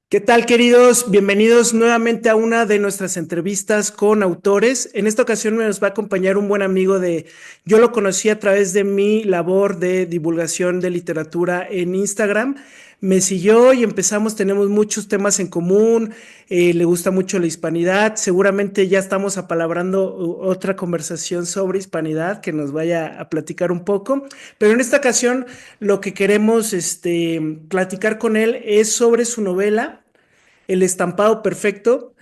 ¿Qué tal, queridos? Bienvenidos nuevamente a una de nuestras entrevistas con autores. En esta ocasión nos va a acompañar un buen amigo yo lo conocí a través de mi labor de divulgación de literatura en Instagram. Me siguió y tenemos muchos temas en común, le gusta mucho la hispanidad. Seguramente ya estamos apalabrando otra conversación sobre hispanidad que nos vaya a platicar un poco. Pero en esta ocasión lo que queremos platicar con él es sobre su novela, El estampado perfecto.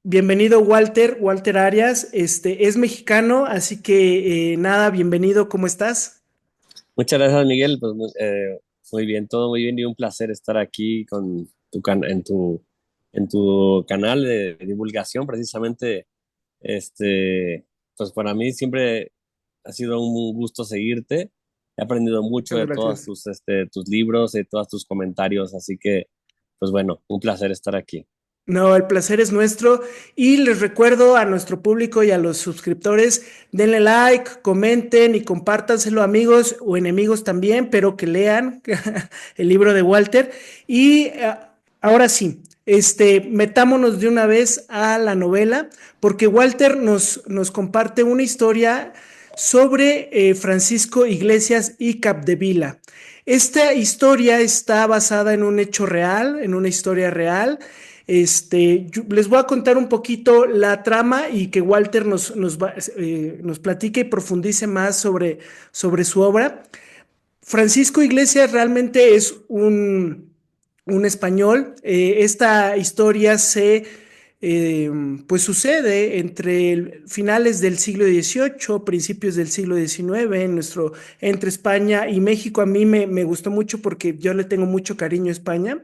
Bienvenido, Walter Arias. Es mexicano, así que nada, bienvenido, ¿cómo estás? Muchas gracias, Miguel. Pues muy bien, todo muy bien y un placer estar aquí con en tu canal de divulgación. Precisamente, pues para mí siempre ha sido un gusto seguirte. He aprendido mucho Muchas de todos gracias. tus libros, de todos tus comentarios, así que, pues bueno, un placer estar aquí. No, el placer es nuestro y les recuerdo a nuestro público y a los suscriptores, denle like, comenten y compártanselo amigos o enemigos también, pero que lean el libro de Walter. Y ahora sí, metámonos de una vez a la novela, porque Walter nos comparte una historia sobre Francisco Iglesias y Capdevila. Esta historia está basada en un hecho real, en una historia real. Les voy a contar un poquito la trama y que Walter nos platique y profundice más sobre su obra. Francisco Iglesias realmente es un español. Esta historia eh, pues sucede entre finales del siglo XVIII, principios del siglo XIX, entre España y México. A mí me gustó mucho porque yo le tengo mucho cariño a España.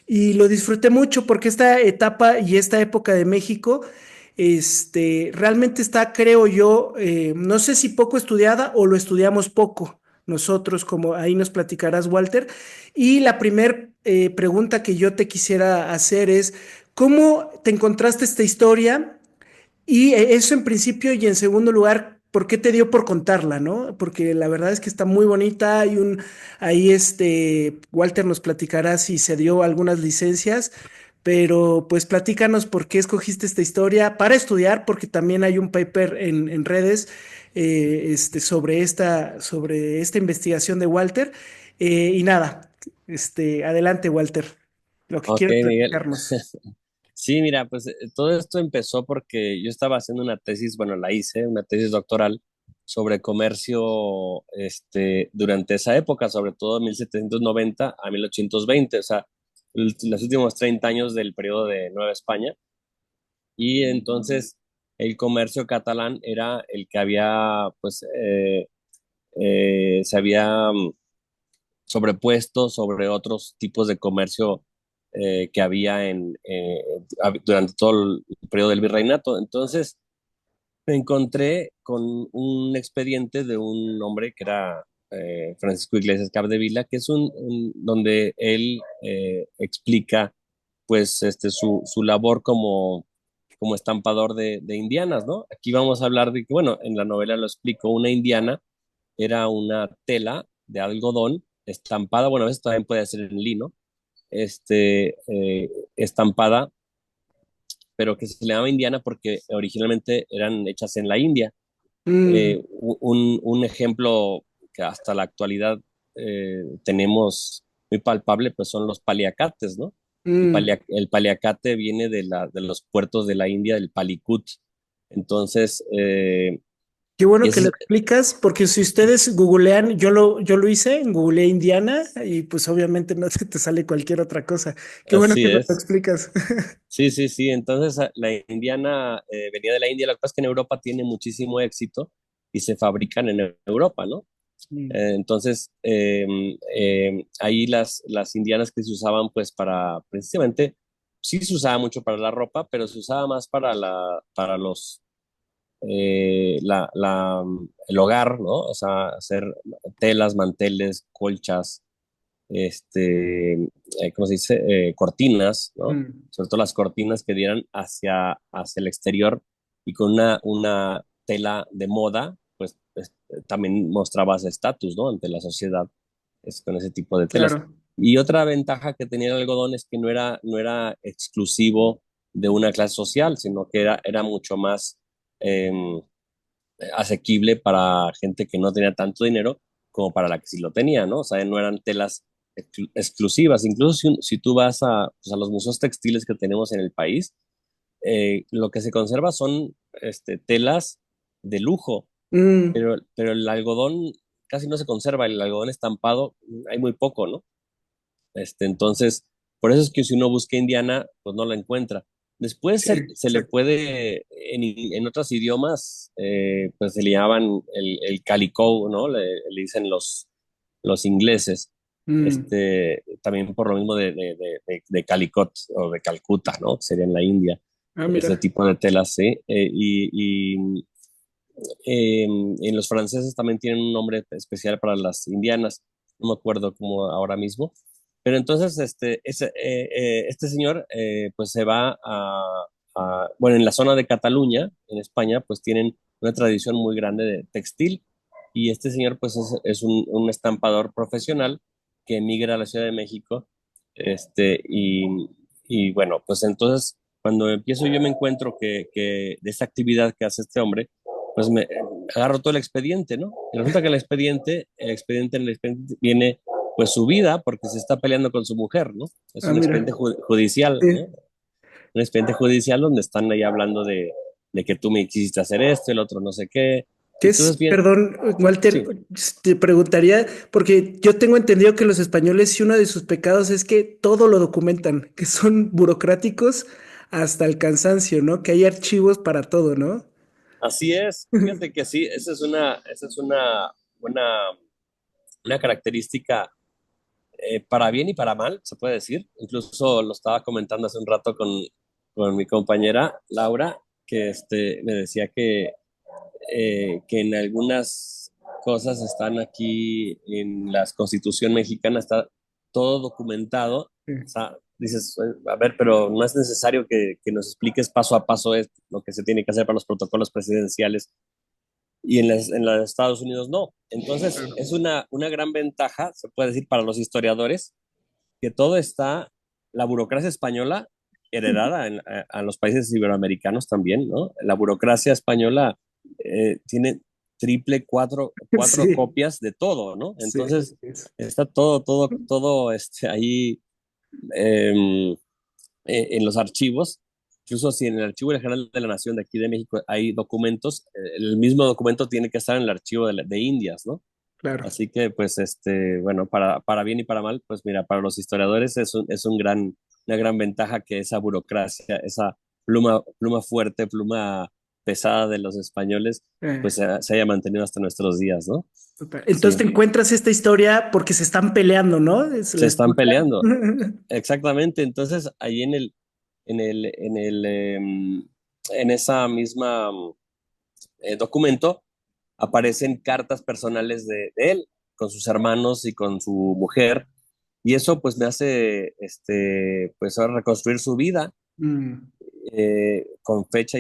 Y lo disfruté mucho porque esta etapa y esta época de México, realmente está, creo yo, no sé si poco estudiada o lo estudiamos poco nosotros, como ahí nos platicarás, Walter. Y la primera pregunta que yo te quisiera hacer es, ¿cómo te encontraste esta historia? Y eso en principio y en segundo lugar, ¿por qué te dio por contarla, no? Porque la verdad es que está muy bonita. Ahí Walter nos platicará si se dio algunas licencias, pero pues platícanos por qué escogiste esta historia para estudiar, porque también hay un paper en redes sobre esta investigación de Walter. Y nada, adelante, Walter, lo que Ok, quieras Miguel. platicarnos. Sí, mira, pues todo esto empezó porque yo estaba haciendo una tesis, bueno, la hice, una tesis doctoral sobre comercio durante esa época, sobre todo 1790 a 1820, o sea, los últimos 30 años del periodo de Nueva España. Y entonces el comercio catalán era el que había, se había sobrepuesto sobre otros tipos de comercio que había durante todo el periodo del virreinato. Entonces me encontré con un expediente de un hombre que era Francisco Iglesias Capdevila, que es donde él explica pues su labor como estampador de indianas, ¿no? Aquí vamos a hablar de que, bueno, en la novela lo explico, una indiana era una tela de algodón estampada, bueno, a veces también puede ser en lino, estampada, pero que se le llama indiana porque originalmente eran hechas en la India. Mm, Un ejemplo que hasta la actualidad tenemos muy palpable, pues son los paliacates, ¿no? mm. El paliacate viene de los puertos de la India, del Palicut. Entonces, Qué bueno que lo ese, explicas, porque si ustedes googlean, yo lo hice, googleé Indiana y pues obviamente no te sale cualquier otra cosa. Qué bueno así que nos lo es. explicas. Sí, sí, sí. Entonces la indiana venía de la India. Lo que pasa es que en Europa tiene muchísimo éxito y se fabrican en Europa, ¿no? Mm. Entonces ahí las indianas que se usaban pues para precisamente, sí se usaba mucho para la ropa, pero se usaba más para el hogar, ¿no? O sea, hacer telas, manteles, colchas, ¿cómo se dice? Cortinas, ¿no? Mm. Sobre todo las cortinas que dieran hacia el exterior y con una tela de moda, pues también mostrabas estatus, ¿no? Ante la sociedad, con ese tipo de telas. Claro. Y otra ventaja que tenía el algodón es que no era exclusivo de una clase social, sino que era mucho más em, asequible para gente que no tenía tanto dinero como para la que sí lo tenía, ¿no? O sea, no eran telas exclusivas. Incluso si tú vas pues, a los museos textiles que tenemos en el país, lo que se conserva son telas de lujo, Mm, pero el algodón casi no se conserva, el algodón estampado hay muy poco, ¿no? Entonces, por eso es que si uno busca Indiana, pues no la encuentra. Después sí, se le exacto. puede, en otros idiomas, pues se le llaman el calico, ¿no? Le dicen los ingleses. Mm, También por lo mismo de Calicut o de Calcuta, ¿no? Que sería en la India. Ese mira. tipo de telas, sí. En los franceses también tienen un nombre especial para las indianas, no me acuerdo cómo ahora mismo, pero entonces este señor pues se va bueno, en la zona de Cataluña, en España, pues tienen una tradición muy grande de textil y este señor pues es un estampador profesional que emigra a la Ciudad de México, y bueno, pues entonces cuando empiezo yo me encuentro que de esa actividad que hace este hombre, pues me agarro todo el expediente, ¿no? Y resulta que en el expediente viene pues su vida porque se está peleando con su mujer, ¿no? Es un Mira. expediente judicial, ¿no? Sí. Un expediente judicial donde están ahí hablando de que tú me quisiste hacer esto, el otro no sé qué. ¿Qué Y es, entonces bien, perdón, Walter, sí, te preguntaría, porque yo tengo entendido que los españoles, si uno de sus pecados es que todo lo documentan, que son burocráticos hasta el cansancio, ¿no? Que hay archivos para todo, ¿no? así es. Fíjate que sí, esa es una característica para bien y para mal, se puede decir. Incluso lo estaba comentando hace un rato con mi compañera Laura, que me decía que en algunas cosas están aquí en la Constitución mexicana, está todo documentado. Sí. O sea, dices, a ver, pero no es necesario que nos expliques paso a paso lo que se tiene que hacer para los protocolos presidenciales y en los Estados Unidos no. Entonces, Claro. es una gran ventaja, se puede decir, para los historiadores, que la burocracia española heredada a los países iberoamericanos también, ¿no? La burocracia española tiene triple, cuatro Sí, copias de todo, ¿no? sí, Entonces, es- está todo ahí eh, en los archivos. Incluso si en el Archivo General de la Nación de aquí de México hay documentos, el mismo documento tiene que estar en el archivo de Indias, ¿no? claro. Así que, pues, bueno, para bien y para mal, pues mira, para los historiadores una gran ventaja que esa burocracia, esa pluma fuerte, pluma pesada de los españoles, Eh, pues se haya mantenido hasta nuestros días, ¿no? total. Entonces te Sí, encuentras esta historia porque se están peleando, ¿no? Es se la están esposa. peleando, exactamente. Entonces, ahí en esa misma documento, aparecen cartas personales de él con sus hermanos y con su mujer, y eso pues me hace pues ahora reconstruir su vida Mm, con fecha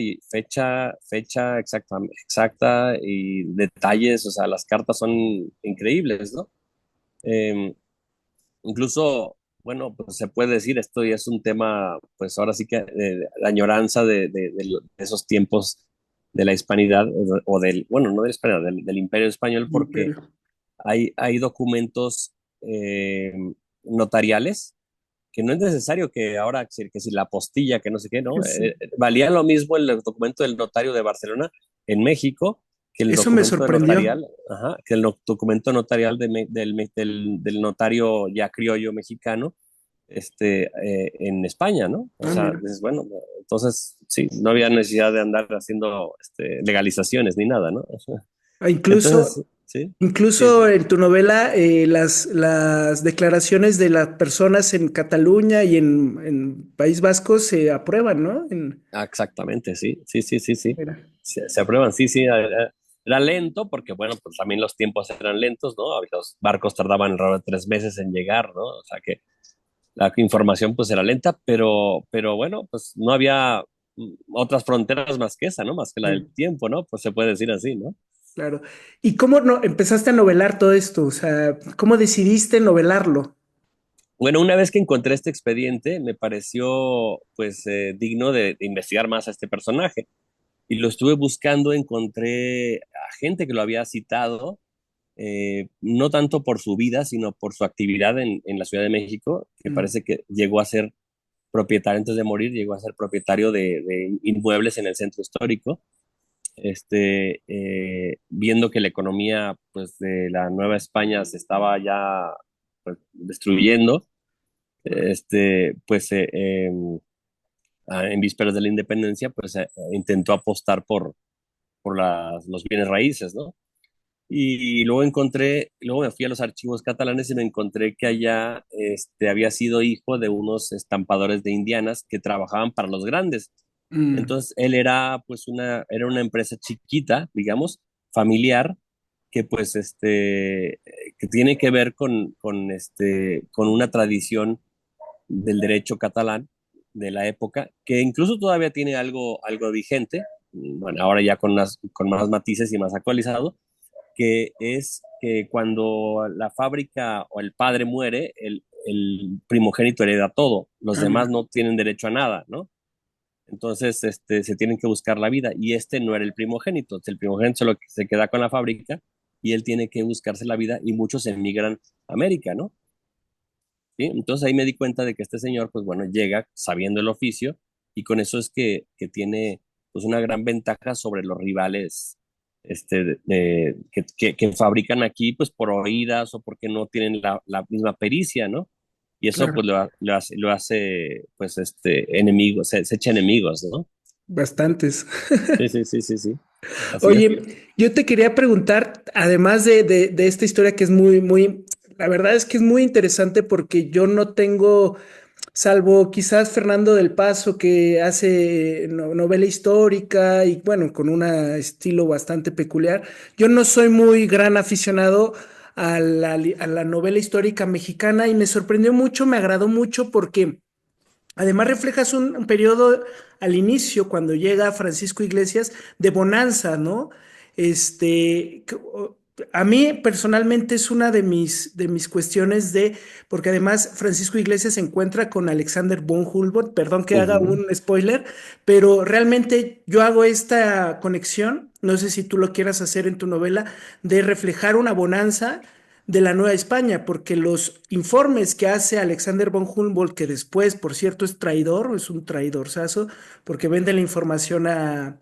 exacta y detalles. O sea, las cartas son increíbles, ¿no? Eh, Incluso, bueno, pues se puede decir, esto ya es un tema, pues ahora sí que la añoranza de esos tiempos de la hispanidad, bueno, no de la hispanidad, del Imperio Español, porque imperio. hay documentos eh, notariales que no es necesario que ahora, que si la apostilla, que no sé qué, ¿no? Sí. Valía lo mismo el documento del notario de Barcelona en México que el Eso me documento sorprendió. notarial, ajá, que el documento notarial del notario ya criollo mexicano, en España, ¿no? O sea, Mira. dices, bueno, entonces sí, no había necesidad de andar haciendo legalizaciones ni nada, ¿no? Ah, Entonces, incluso, sí, sí, incluso en tu novela, las declaraciones de las personas en Cataluña y en País Vasco se aprueban, ¿no? exactamente, sí, sí, sí, sí, sí. Mira. Se aprueban, sí, sí. Era lento porque, bueno, pues también los tiempos eran lentos, ¿no? Los barcos tardaban alrededor de 3 meses en llegar, ¿no? O sea que la información pues era lenta, pero bueno, pues no había otras fronteras más que esa, ¿no? Más que la del Sí, tiempo, ¿no? Pues se puede decir así, ¿no? claro. ¿Y cómo no empezaste a novelar todo esto? O sea, ¿cómo decidiste novelarlo? Bueno, una vez que encontré este expediente, me pareció pues digno de investigar más a este personaje. Y lo estuve buscando, encontré a gente que lo había citado, no tanto por su vida, sino por su actividad en la Ciudad de México, que Mm, parece que llegó a ser propietario antes de morir, llegó a ser propietario de inmuebles en el centro histórico, viendo que la economía pues, de la Nueva España se estaba ya pues, destruyendo, pues en vísperas de la independencia, pues intentó apostar por los bienes raíces, ¿no? Y luego me fui a los archivos catalanes y me encontré que allá había sido hijo de unos estampadores de indianas que trabajaban para los grandes. mm, Entonces, él era pues era una empresa chiquita, digamos, familiar, que pues que tiene que ver con una tradición del derecho catalán de la época, que incluso todavía tiene algo vigente, bueno, ahora ya con más matices y más actualizado, que es que cuando la fábrica o el padre muere, el primogénito hereda todo, los ah, demás mira, no tienen derecho a nada, ¿no? Entonces, se tienen que buscar la vida y este no era el primogénito, el primogénito se queda con la fábrica y él tiene que buscarse la vida y muchos emigran a América, ¿no? ¿Sí? Entonces ahí me di cuenta de que este señor, pues bueno, llega sabiendo el oficio y con eso es que tiene pues una gran ventaja sobre los rivales que fabrican aquí pues por oídas o porque no tienen la misma pericia, ¿no? Y eso claro, pues lo hace pues enemigos, se echa enemigos, ¿no? bastantes. Sí, sí, sí, sí, sí, así es. Oye, yo te quería preguntar, además de esta historia que es la verdad es que es muy interesante porque yo no tengo, salvo quizás Fernando del Paso, que hace novela histórica y bueno, con un estilo bastante peculiar, yo no soy muy gran aficionado a la novela histórica mexicana y me sorprendió mucho, me agradó mucho porque... Además, reflejas un periodo al inicio, cuando llega Francisco Iglesias, de bonanza, ¿no? A mí personalmente es una de mis cuestiones porque además Francisco Iglesias se encuentra con Alexander von Humboldt, perdón que haga Ujú. un spoiler, pero realmente yo hago esta conexión, no sé si tú lo quieras hacer en tu novela, de reflejar una bonanza de la Nueva España, porque los informes que hace Alexander von Humboldt, que después, por cierto, es traidor, es un traidorzazo, porque vende la información a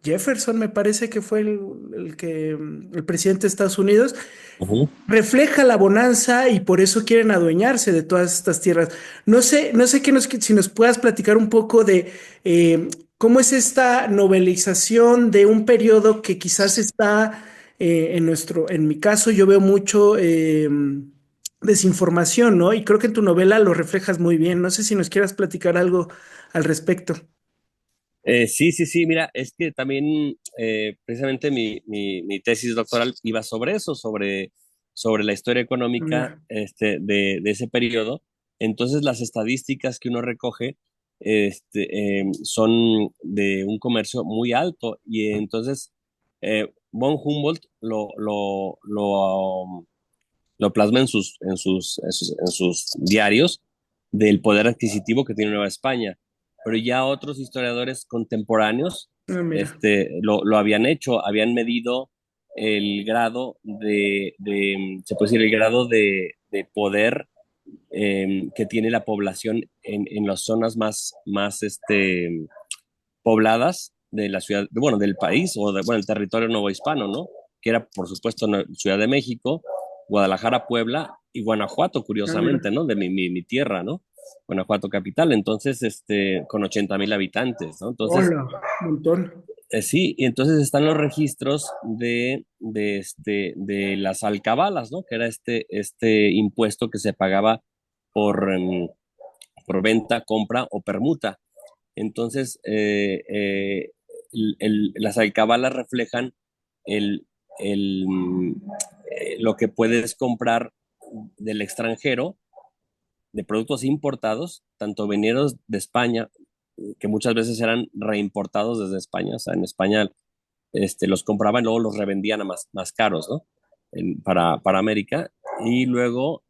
Jefferson, me parece que fue el presidente de Estados Unidos, Ujú. refleja la bonanza y por eso quieren adueñarse de todas estas tierras. No sé si nos puedas platicar un poco de cómo es esta novelización de un periodo que quizás está en mi caso, yo veo mucho desinformación, ¿no? Y creo que en tu novela lo reflejas muy bien. No sé si nos quieras platicar algo al respecto. Sí, sí, sí, mira, es que también precisamente mi tesis doctoral iba sobre eso, sobre la historia económica Mira, de ese periodo. Entonces, las estadísticas que uno recoge son de un comercio muy alto y entonces von Humboldt lo plasma en sus diarios del poder adquisitivo que tiene Nueva España. Pero ya otros historiadores contemporáneos mira, lo habían hecho, habían medido el grado se puede decir, el grado de poder que tiene la población en las zonas más pobladas de la ciudad, bueno, del país o bueno, el territorio novohispano, ¿no? Que era, por supuesto, Ciudad de México, Guadalajara, Puebla y Guanajuato, mira. curiosamente, ¿no? De mi tierra, ¿no? Guanajuato capital, entonces, con 80,000 habitantes, ¿no? Entonces, Hola, un montón. sí, y entonces están los registros de las alcabalas, ¿no? Que era este impuesto que se pagaba por, por venta, compra o permuta. Entonces, las alcabalas reflejan el, lo que puedes comprar del extranjero, de productos importados, tanto venidos de España, que muchas veces eran reimportados desde España, o sea, en España los compraban y luego los revendían a más caros, ¿no? para América, y luego,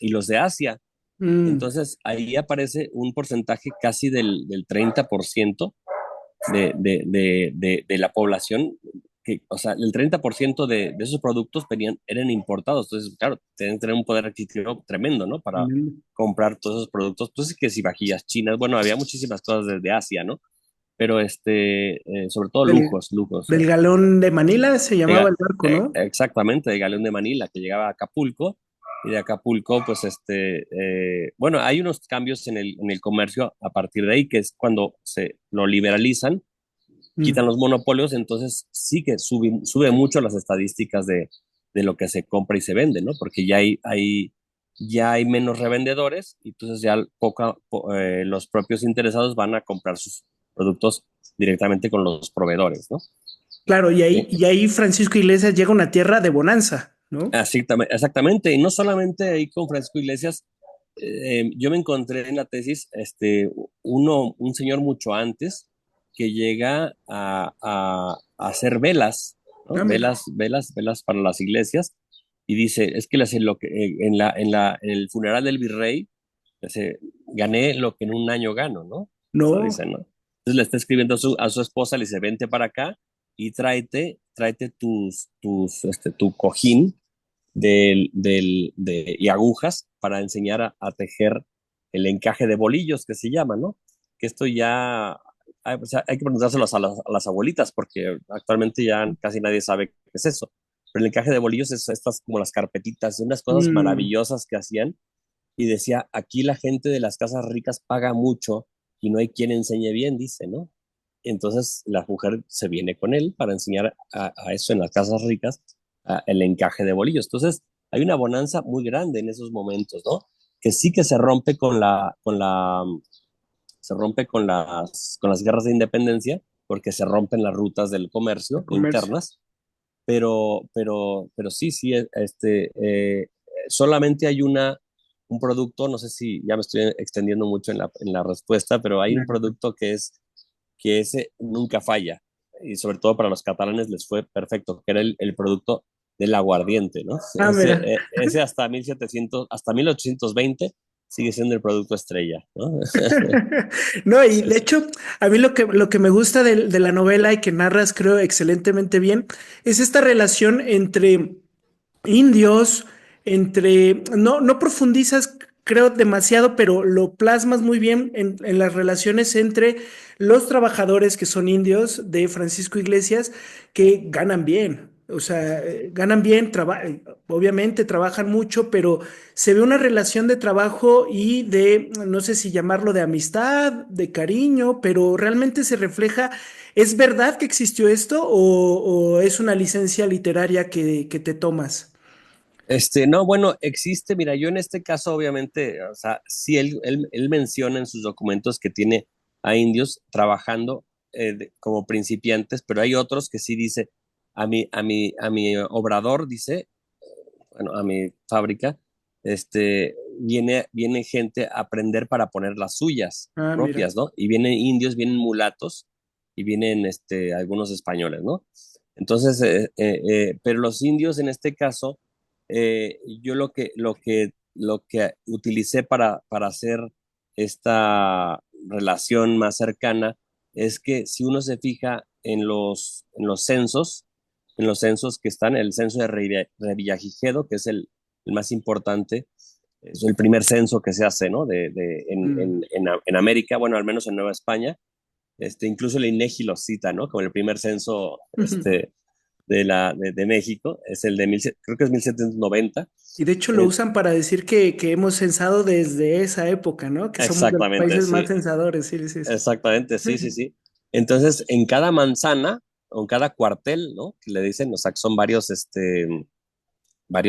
y los de Asia. Mm, Entonces, ahí aparece un porcentaje casi del 30% de la población, o sea, el 30% de esos productos eran importados. Entonces, claro, tienen que tener un poder adquisitivo tremendo, ¿no? Para tremendo. comprar todos esos productos. Entonces, que si vajillas chinas, bueno, había muchísimas cosas desde Asia, ¿no? Pero sobre todo Del, lujos, lujos. del galón de Manila se llamaba el barco, ¿no? Exactamente, de Galeón de Manila, que llegaba a Acapulco, y de Acapulco, pues bueno, hay unos cambios en el comercio a partir de ahí, que es cuando se lo liberalizan, quitan Mm. los monopolios, entonces sí que sube mucho las estadísticas de lo que se compra y se vende, ¿no? Porque ya hay menos revendedores, y entonces ya los propios interesados van a comprar sus productos directamente con los proveedores, ¿no? Claro, y ahí, ¿Sí? y ahí Francisco Iglesias llega a una tierra de bonanza, ¿no? Así, exactamente, y no solamente ahí con Francisco Iglesias. Yo me encontré en la tesis un señor mucho antes que llega a hacer velas, ¿no? Ah, mira. Velas para las iglesias, y dice, es que en el funeral del virrey, dice, gané lo que en un año gano, ¿no? Eso No, dice, ¿no? Entonces le está escribiendo a su esposa, le dice, vente para acá y tráete tu cojín y agujas para enseñar a tejer el encaje de bolillos, que se llama, ¿no? Que esto ya o sea, hay que preguntárselo a las abuelitas, porque actualmente ya casi nadie sabe qué es eso. Pero el encaje de bolillos es estas como las carpetitas, unas cosas mm, maravillosas que hacían, y decía, aquí la gente de las casas ricas paga mucho y no hay quien enseñe bien, dice, ¿no? Entonces la mujer se viene con él para enseñar a eso en las casas ricas, el encaje de bolillos. Entonces hay una bonanza muy grande en esos momentos, ¿no? Que sí que se rompe con las guerras de independencia, porque se rompen las rutas del el comercio comercio. internas, pero sí, sí, solamente hay un producto. No sé si ya me estoy extendiendo mucho en la respuesta, pero hay un producto que ese nunca falla, y sobre todo para los catalanes les fue perfecto, que era el producto del aguardiente, ¿no? Ah, Ese, mira. ese hasta 1700, hasta 1820 sigue siendo el producto estrella, ¿no? No, y de hecho, a mí lo que me gusta de la novela y que narras, creo, excelentemente bien, es esta relación entre indios, no profundizas, creo, demasiado, pero lo plasmas muy bien en las relaciones entre los trabajadores que son indios de Francisco Iglesias, que ganan bien. O sea, ganan bien, obviamente trabajan mucho, pero se ve una relación de trabajo y de, no sé si llamarlo de amistad, de cariño, pero realmente se refleja. ¿Es verdad que existió esto o es una licencia literaria que te tomas? No, bueno, existe, mira, yo en este caso, obviamente, o sea, sí, él menciona en sus documentos que tiene a indios trabajando como principiantes, pero hay otros que sí dice, a mi obrador, dice, bueno, a mi fábrica, viene gente a aprender para poner las suyas Ah, mira. propias, ¿no? Y vienen indios, vienen mulatos, y vienen algunos españoles, ¿no? Entonces, pero los indios en este caso, yo lo que utilicé para hacer esta relación más cercana es que, si uno se fija en los censos que están, el censo de Revillagigedo, que es el más importante, es el primer censo que se hace, ¿no? Mm, En América, bueno, al menos en Nueva España. Incluso el INEGI lo cita, ¿no? Como el primer censo ujú. de México, es el de creo que es 1790. Y de hecho lo Eh, usan para decir que hemos censado desde esa época, ¿no? Que somos de los exactamente, países más sí, censadores, sí, sí, sí. exactamente, sí, sí, sí. Entonces, en cada manzana o en cada cuartel, ¿no? Que le dicen, o sea, que son varios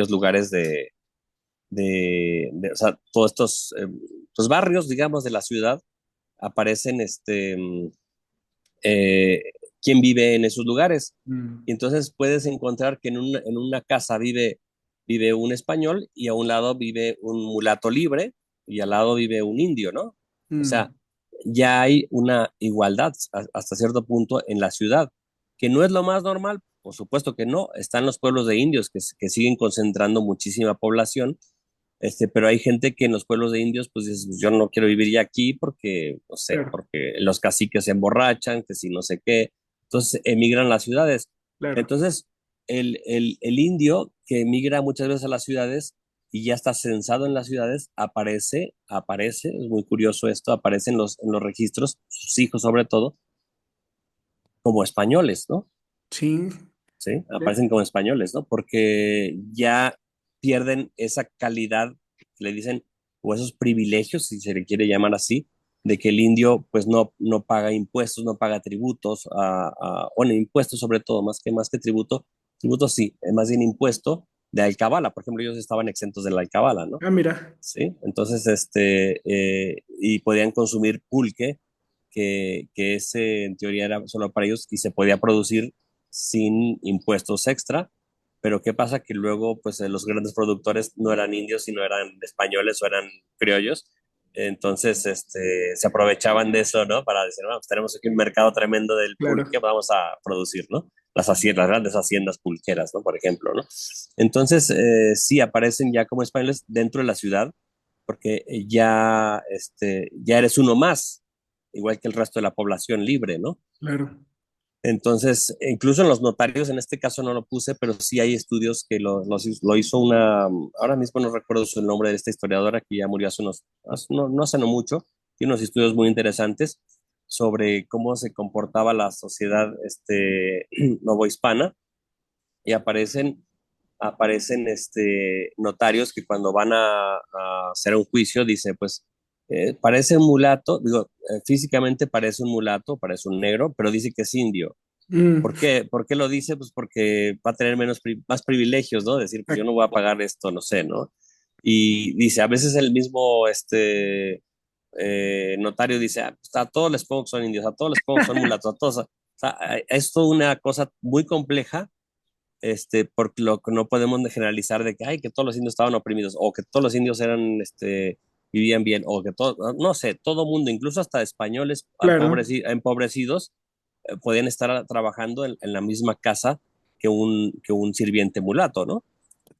lugares o sea, todos estos pues barrios, digamos, de la ciudad, aparecen eh, quién vive en esos lugares. Mm, Y entonces puedes encontrar que en una casa vive un español, y a un lado vive un mulato libre, y al lado vive un indio, ¿no? O sea, mm. ya hay una igualdad hasta cierto punto en la ciudad, que no es lo más normal, por supuesto que no. Están los pueblos de indios que siguen concentrando muchísima población, pero hay gente que en los pueblos de indios, pues dices, "Pues yo no quiero vivir ya aquí porque, no sé, Claro, porque los caciques se emborrachan, que si no sé qué, entonces emigran a las ciudades. claro. Entonces, el indio que emigra muchas veces a las ciudades y ya está censado en las ciudades, aparece, es muy curioso esto, aparece en los registros, sus hijos sobre todo, como españoles, ¿no? Sí, ¿Sí? Aparecen como españoles, ¿no? Porque ya pierden esa calidad, le dicen, o esos privilegios, si se le quiere llamar así, de que el indio pues no paga impuestos, no paga tributos, bueno, impuestos sobre todo, más que tributo sí, más bien impuesto de alcabala, por ejemplo, ellos estaban exentos de la alcabala, ¿no? ah, mira, ¿Sí? Entonces, y podían consumir pulque, que ese en teoría era solo para ellos y se podía producir sin impuestos extra, pero ¿qué pasa? Que luego, pues, los grandes productores no eran indios, sino eran españoles o eran criollos, entonces, se aprovechaban de eso, ¿no? Para decir, bueno, pues tenemos aquí un mercado tremendo del claro, pulque, vamos a producir, ¿no? Las grandes haciendas pulqueras, ¿no? Por ejemplo, ¿no? Entonces, sí, aparecen ya como españoles dentro de la ciudad, porque ya eres uno más, igual que el resto de la población libre, ¿no? claro. Entonces, incluso en los notarios, en este caso no lo puse, pero sí hay estudios que lo hizo ahora mismo no recuerdo su nombre de esta historiadora que ya murió no hace no mucho, tiene unos estudios muy interesantes sobre cómo se comportaba la sociedad novohispana y aparecen notarios que cuando van a hacer un juicio dice, pues, parece un mulato, digo, físicamente parece un mulato, parece un negro, pero dice que es indio. Mm, ¿Por qué? ¿Por qué lo dice? Pues porque va a tener más privilegios, ¿no? Decir, pues yo no voy a pagar esto, no sé, ¿no? Y dice, a veces el mismo notario dice, pues, a todos les pongo que son indios, a todos les pongo que son mulatos, a todos. O sea, es toda una cosa muy compleja, porque lo que no podemos generalizar de que, ay, que todos los indios estaban oprimidos, o que todos los indios vivían bien, o que todo, no sé, todo mundo, incluso hasta españoles claro, empobrecidos, podían estar trabajando en la misma casa que un sirviente mulato, ¿no?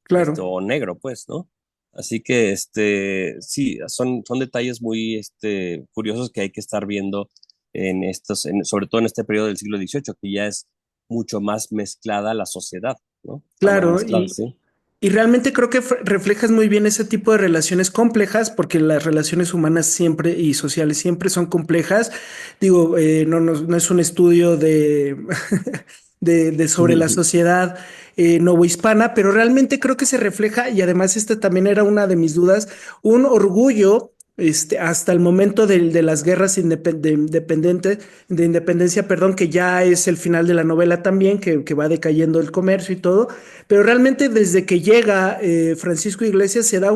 claro. O negro, pues, ¿no? Así que, sí, son detalles muy, curiosos que hay que estar viendo sobre todo en este periodo del siglo XVIII, que ya es mucho más mezclada la sociedad, ¿no? Está más Claro, mezclada, sí. y realmente creo que reflejas muy bien ese tipo de relaciones complejas, porque las relaciones humanas siempre y sociales siempre son complejas. Digo, no es un estudio de sobre la sociedad novohispana, pero realmente creo que se refleja, y además esta también era una de mis dudas, un orgullo. Hasta el momento de las guerras de independencia, perdón, que ya es el final de la novela también, que va decayendo el comercio y todo, pero realmente desde que llega Francisco Iglesias se da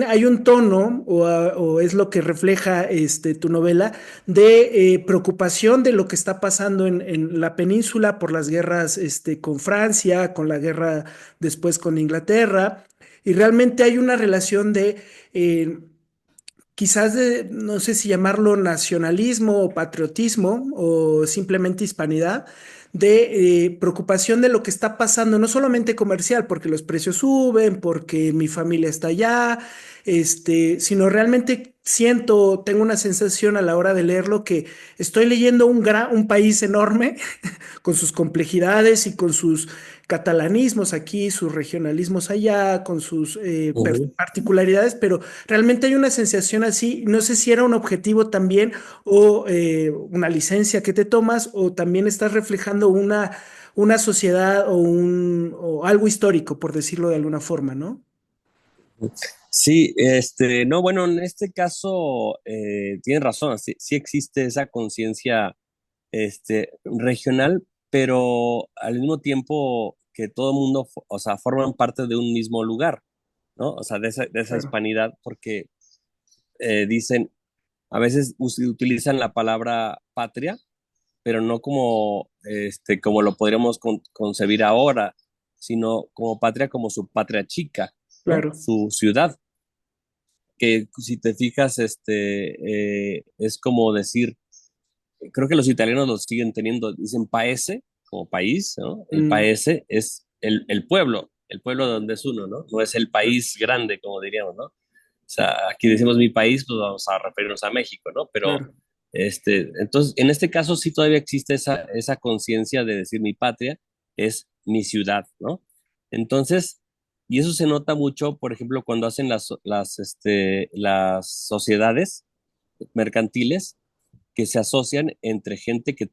hay un tono, o es lo que refleja tu novela, de preocupación de lo que está pasando en la península por las guerras con Francia, con la guerra después con Inglaterra, y realmente hay una relación eh, quizás no sé si llamarlo nacionalismo o patriotismo o simplemente hispanidad, de preocupación de lo que está pasando, no solamente comercial, porque los precios suben, porque mi familia está allá, sino realmente tengo una sensación a la hora de leerlo que estoy leyendo un país enorme con sus complejidades y con sus catalanismos aquí, sus regionalismos allá, con sus Ujú. particularidades, pero realmente hay una sensación así, no sé si era un objetivo también o una licencia que te tomas o también estás reflejando una sociedad o algo histórico, por decirlo de alguna forma, ¿no? Sí, no, bueno, en este caso tienes razón, sí, sí existe esa conciencia regional, pero al mismo tiempo que todo el mundo, o sea, forman parte de un mismo lugar, ¿no? O sea, de esa Claro, hispanidad, porque dicen, a veces utilizan la palabra patria, pero no como lo podríamos concebir ahora, sino como patria, como su patria chica, ¿no? claro, Su ciudad, que si te fijas, es como decir, creo que los italianos lo siguen teniendo, dicen paese, como país, ¿no? El Mm, paese es el pueblo donde es uno, ¿no? No es el país grande, como diríamos, ¿no? O sea, aquí decimos mi país, pues vamos a referirnos a México, ¿no? Pero, claro, entonces, en este caso sí todavía existe esa conciencia de decir mi patria es mi ciudad, ¿no? Entonces, y eso se nota mucho, por ejemplo, cuando hacen las sociedades mercantiles que se asocian entre gente que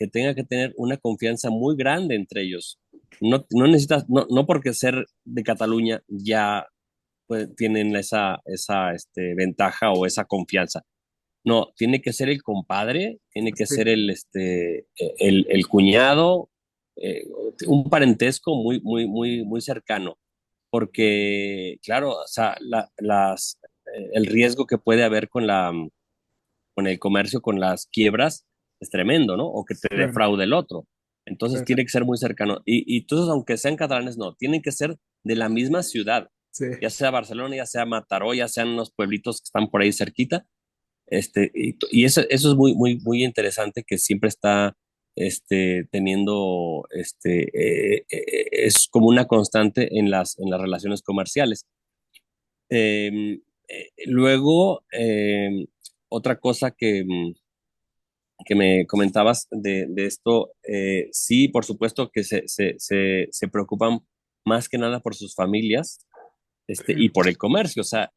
tenga que tener una confianza muy grande entre ellos. No necesitas, no porque ser de Cataluña ya pues, tienen esa ventaja o esa confianza. No, tiene que ser el compadre, tiene que ser sí, el cuñado, un parentesco muy cercano, porque, claro, o sea, el riesgo que puede haber con el comercio, con las quiebras, es tremendo, ¿no? O que te claro, defraude el otro. Entonces claro, tiene que ser muy cercano. Y entonces, aunque sean catalanes, no, tienen que ser de la misma ciudad, sí, ya sea Barcelona, ya sea Mataró, ya sean los pueblitos que están por ahí cerquita. Y eso es muy interesante que siempre está teniendo, es como una constante en las relaciones comerciales. Luego, otra cosa que me comentabas de esto, sí, por supuesto que se preocupan más que nada por sus familias, y sí, por el comercio, o sea,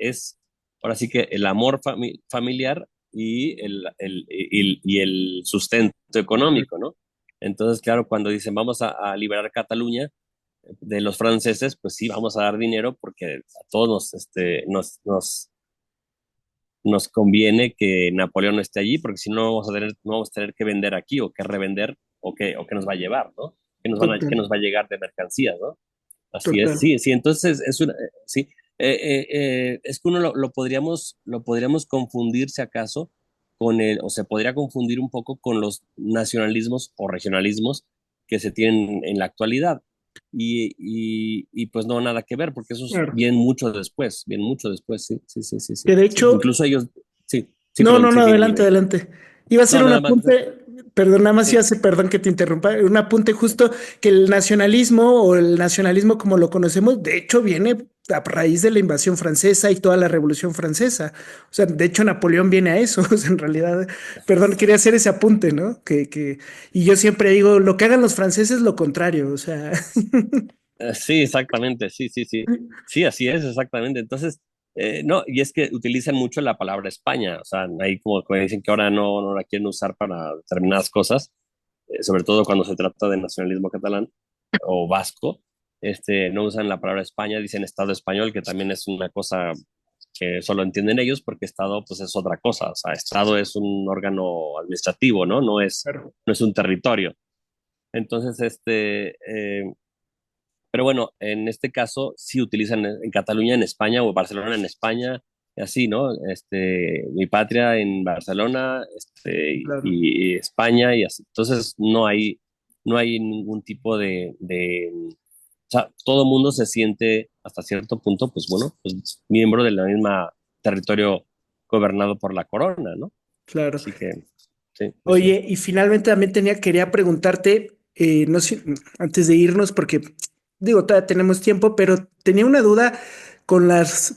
ahora sí que el amor familiar y el sustento económico, ¿no? Entonces, claro, cuando dicen vamos a liberar Cataluña de los franceses, pues sí, vamos a dar dinero porque a todos nos conviene que Napoleón no esté allí, porque si no no vamos a tener que vender aquí o que revender o que nos va a llevar, ¿no? Que total, nos va a llegar de mercancías, ¿no? Así es, total. sí, sí, entonces sí, es que uno lo podríamos confundir si acaso o se podría confundir un poco con los nacionalismos o regionalismos que se tienen en la actualidad. Y pues no, nada que ver, porque esos Claro. vienen mucho después, sí, sí, sí, sí, sí, Que de sí. hecho, Incluso ellos, sí, sí, no, perdón, no, no, sí, dime, adelante, dime. adelante. Iba a hacer No, un nada más, apunte, perdón, nada más iba a sí, hacer, perdón que te interrumpa, un apunte justo que el nacionalismo o el nacionalismo como lo conocemos, de hecho viene a raíz de la invasión francesa y toda la Revolución Francesa. O sea, de hecho Napoleón viene a eso, o sea, en realidad, perdón, quería hacer ese apunte, ¿no? Y yo siempre digo, lo que hagan los franceses, lo contrario, o sea, Sí, exactamente, sí, sí, sí. Sí, así es, exactamente. Entonces, no, y es que utilizan mucho la palabra España, o sea, ahí como que dicen que ahora no la quieren usar para determinadas cosas, sobre todo cuando se trata de nacionalismo catalán o vasco, no usan la palabra España, dicen Estado español, que también es una cosa que solo entienden ellos porque Estado pues es otra cosa, o sea, Estado es un órgano administrativo, ¿no? claro, No es un territorio. Entonces, pero bueno, en este caso sí utilizan en Cataluña, en España o Barcelona en España, y así, ¿no? Mi patria en Barcelona, claro. y España y así. Entonces no hay ningún tipo o sea, todo mundo se siente hasta cierto punto, pues bueno, pues miembro de la misma territorio gobernado por la corona, ¿no? Claro. Así que, sí, sí, sí. Oye, y finalmente también quería preguntarte, no sé, antes de irnos, porque digo, todavía tenemos tiempo, pero tenía una duda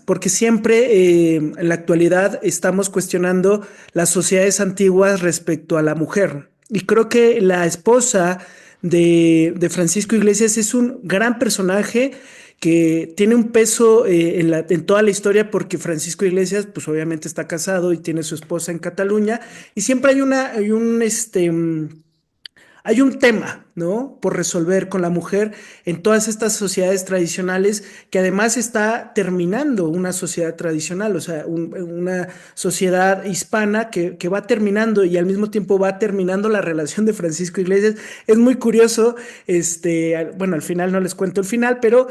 porque siempre en la actualidad estamos cuestionando las sociedades antiguas respecto a la mujer. Y creo que la esposa de Francisco Iglesias es un gran personaje que tiene un peso en toda la historia porque Francisco Iglesias, pues obviamente está casado y tiene su esposa en Cataluña y siempre hay un tema, ¿no? Por resolver con la mujer en todas estas sociedades tradicionales que además está terminando una sociedad tradicional, o sea, una sociedad hispana que va terminando y al mismo tiempo va terminando la relación de Francisco Iglesias. Es muy curioso, bueno, al final no les cuento el final, pero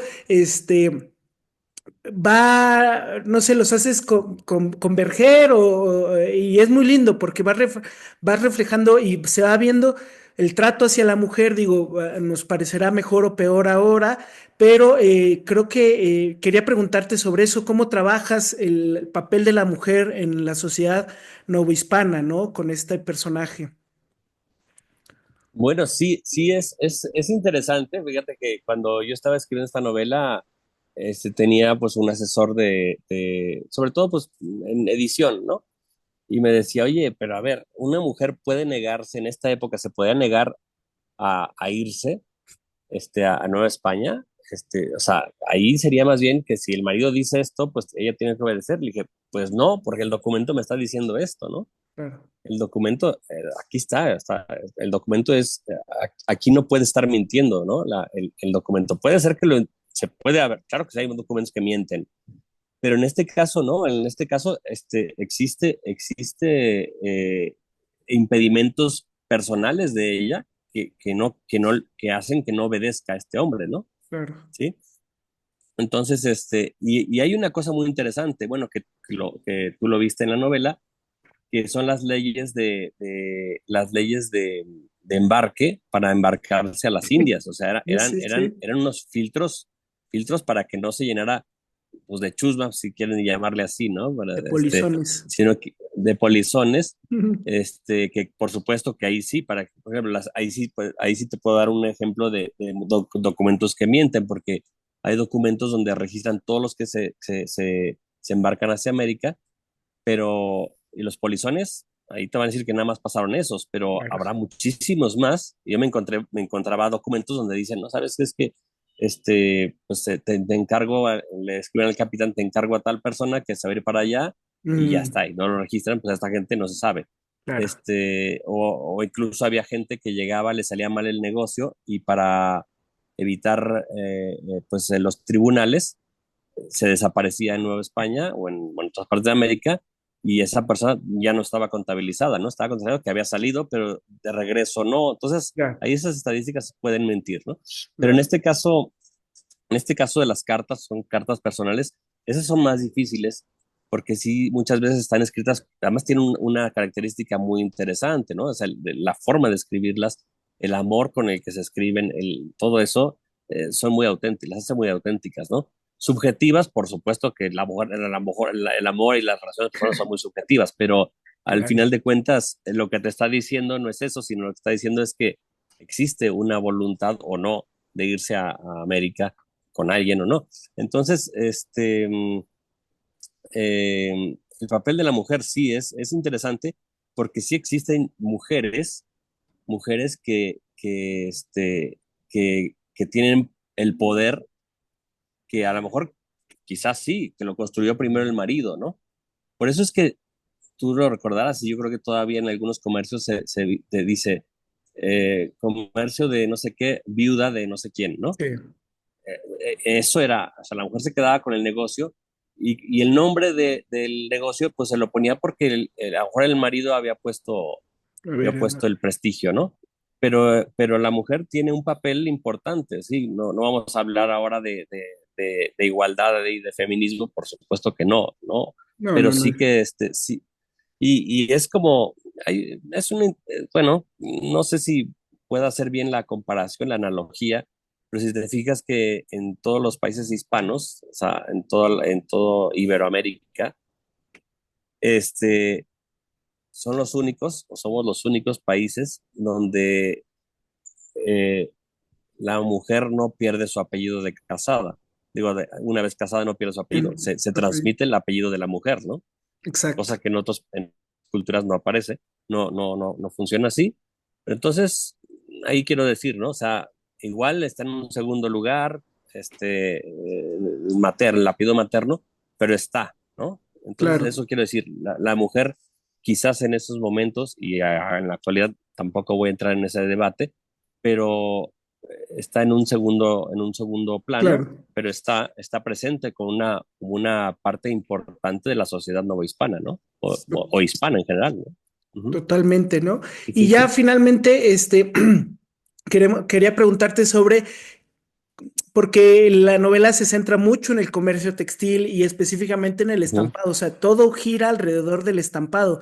no sé, los haces converger y es muy lindo porque va reflejando y se va viendo el trato hacia la mujer, digo, nos parecerá mejor o peor ahora, pero creo que quería preguntarte sobre eso, cómo trabajas el papel de la mujer en la sociedad novohispana, ¿no? Con este personaje. Bueno, sí, sí es interesante. Fíjate que cuando yo estaba escribiendo esta novela, tenía pues un asesor sobre todo pues en edición, ¿no? Y me decía, oye, pero a ver, una mujer puede negarse, en esta época se podía negar a irse, a Nueva España. O sea, ahí sería más bien que si el marido dice esto, pues ella tiene que obedecer. Le dije, pues no, porque el documento me está diciendo esto, ¿no? Claro, El documento, aquí el documento aquí no puede estar mintiendo, ¿no? El documento. Puede ser que se puede haber, claro que sí hay documentos que mienten, pero en este caso no, en este caso existe impedimentos personales de ella que hacen que no obedezca a este hombre, ¿no? claro. ¿Sí? Entonces, y hay una cosa muy interesante, bueno, que tú lo viste en la novela, que son las leyes de embarque para embarcarse a las Indias. O sea, Sí, sí, sí. eran unos filtros para que no se llenara pues, de chusma, si quieren llamarle así, ¿no? De polizones. Sino que, de polizones, Ujú. que por supuesto que ahí sí, por ejemplo, ahí sí te puedo dar un ejemplo de documentos que mienten, porque hay documentos donde registran todos los que se embarcan hacia América, pero y los polizones, ahí te van a decir que nada más pasaron esos, pero Claro. habrá muchísimos más. Yo me encontraba documentos donde dicen, no sabes qué es que pues te encargo, le escriben al capitán, te encargo a tal persona que se va a ir para allá y ya Mm, está, y no lo registran, pues esta gente no se sabe. claro. O incluso había gente que llegaba, le salía mal el negocio y para evitar pues los tribunales se desaparecía en Nueva España o en otras partes de América y esa persona ya no estaba contabilizada, ¿no? Estaba contabilizada que había salido, pero de regreso no. Entonces, Ya, ahí esas estadísticas pueden mentir, ¿no? Pero ya. en este caso de las cartas, son cartas personales, esas son más difíciles porque sí, muchas veces están escritas, además tienen una característica muy interesante, ¿no? O sea, la forma de escribirlas, el amor con el que se escriben, todo eso, son muy auténticas, las hacen muy auténticas, ¿no? Subjetivas, por supuesto que el amor y las relaciones personales son muy subjetivas, pero al Claro. final de cuentas, lo que te está diciendo no es eso, sino lo que está diciendo es que existe una voluntad o no de irse a América con alguien o no. Entonces, el papel de la mujer sí es interesante porque sí existen mujeres que tienen el poder que a lo mejor quizás sí, que lo construyó primero el marido, ¿no? Por eso es que tú lo recordarás y yo creo que todavía en algunos comercios te dice comercio de no sé qué, viuda de no sé quién, ¿no? Sí. Eso era, o sea, la mujer se quedaba con el negocio y el nombre del negocio pues se lo ponía porque a lo mejor el marido A había ver, puesto el prestigio, ¿no? Pero la mujer tiene un papel importante, sí, no vamos a hablar ahora de igualdad y de feminismo, por supuesto que no, ¿no? no, Pero no, no. sí que sí, y es como, bueno, no sé si pueda hacer bien la comparación, la analogía, pero si te fijas que en todos los países hispanos, o sea, en todo Iberoamérica, este, son los únicos, o somos los únicos países donde eh, la mujer no pierde su apellido de casada. Digo, una vez casada no pierde su apellido, se transmite el apellido de la mujer, ¿no? Exacto. Cosa que en culturas no aparece, no funciona así. Pero entonces, ahí quiero decir, ¿no? O sea, igual está en un segundo lugar, el apellido materno, pero está, ¿no? Entonces, Claro. eso quiero decir, la mujer quizás en esos momentos, y en la actualidad tampoco voy a entrar en ese debate, pero está en un segundo plano, Claro. pero está presente con como una parte importante de la sociedad novohispana, ¿no? O hispana en general, ¿no? Ujú. Totalmente, ¿no? Sí, Y sí, ya sí. finalmente, quería preguntarte sobre, porque la novela se centra mucho en el comercio textil y específicamente en el Ujú. estampado, o sea, todo gira alrededor del estampado.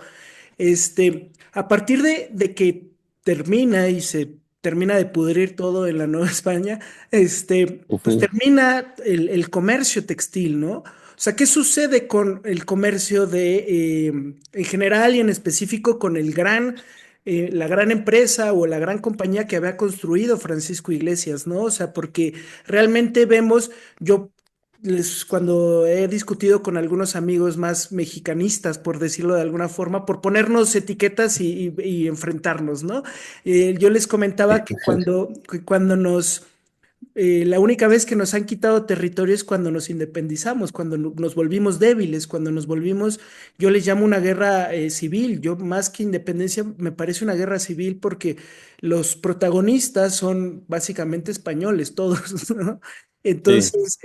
A partir de que termina y se termina de pudrir todo en la Nueva España, pues Ujú. termina el comercio textil, ¿no? O sea, ¿qué sucede con el comercio en general y en específico con el gran la gran empresa o la gran compañía que había construido Francisco Iglesias, ¿no? O sea, porque realmente vemos, yo cuando he discutido con algunos amigos más mexicanistas, por decirlo de alguna forma, por ponernos etiquetas y enfrentarnos, ¿no? Yo les comentaba que cuando la única vez que nos han quitado territorio es cuando nos independizamos, cuando nos volvimos débiles, cuando nos volvimos, yo les llamo una guerra civil, yo más que independencia me parece una guerra civil porque los protagonistas son básicamente españoles, todos, ¿no? Sí. Entonces,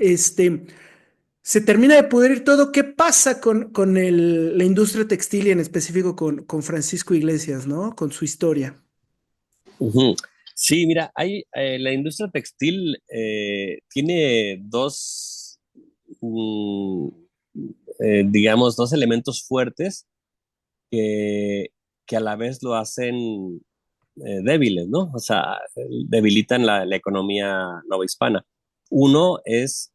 se termina de pudrir todo. ¿Qué pasa con la industria textil y en específico con Francisco Iglesias, ¿no? Con su historia. Ujú. Sí, mira, la industria textil tiene mm, digamos, dos elementos fuertes que, que a la vez lo hacen débiles, ¿no? O sea, debilitan la economía novohispana. Uno es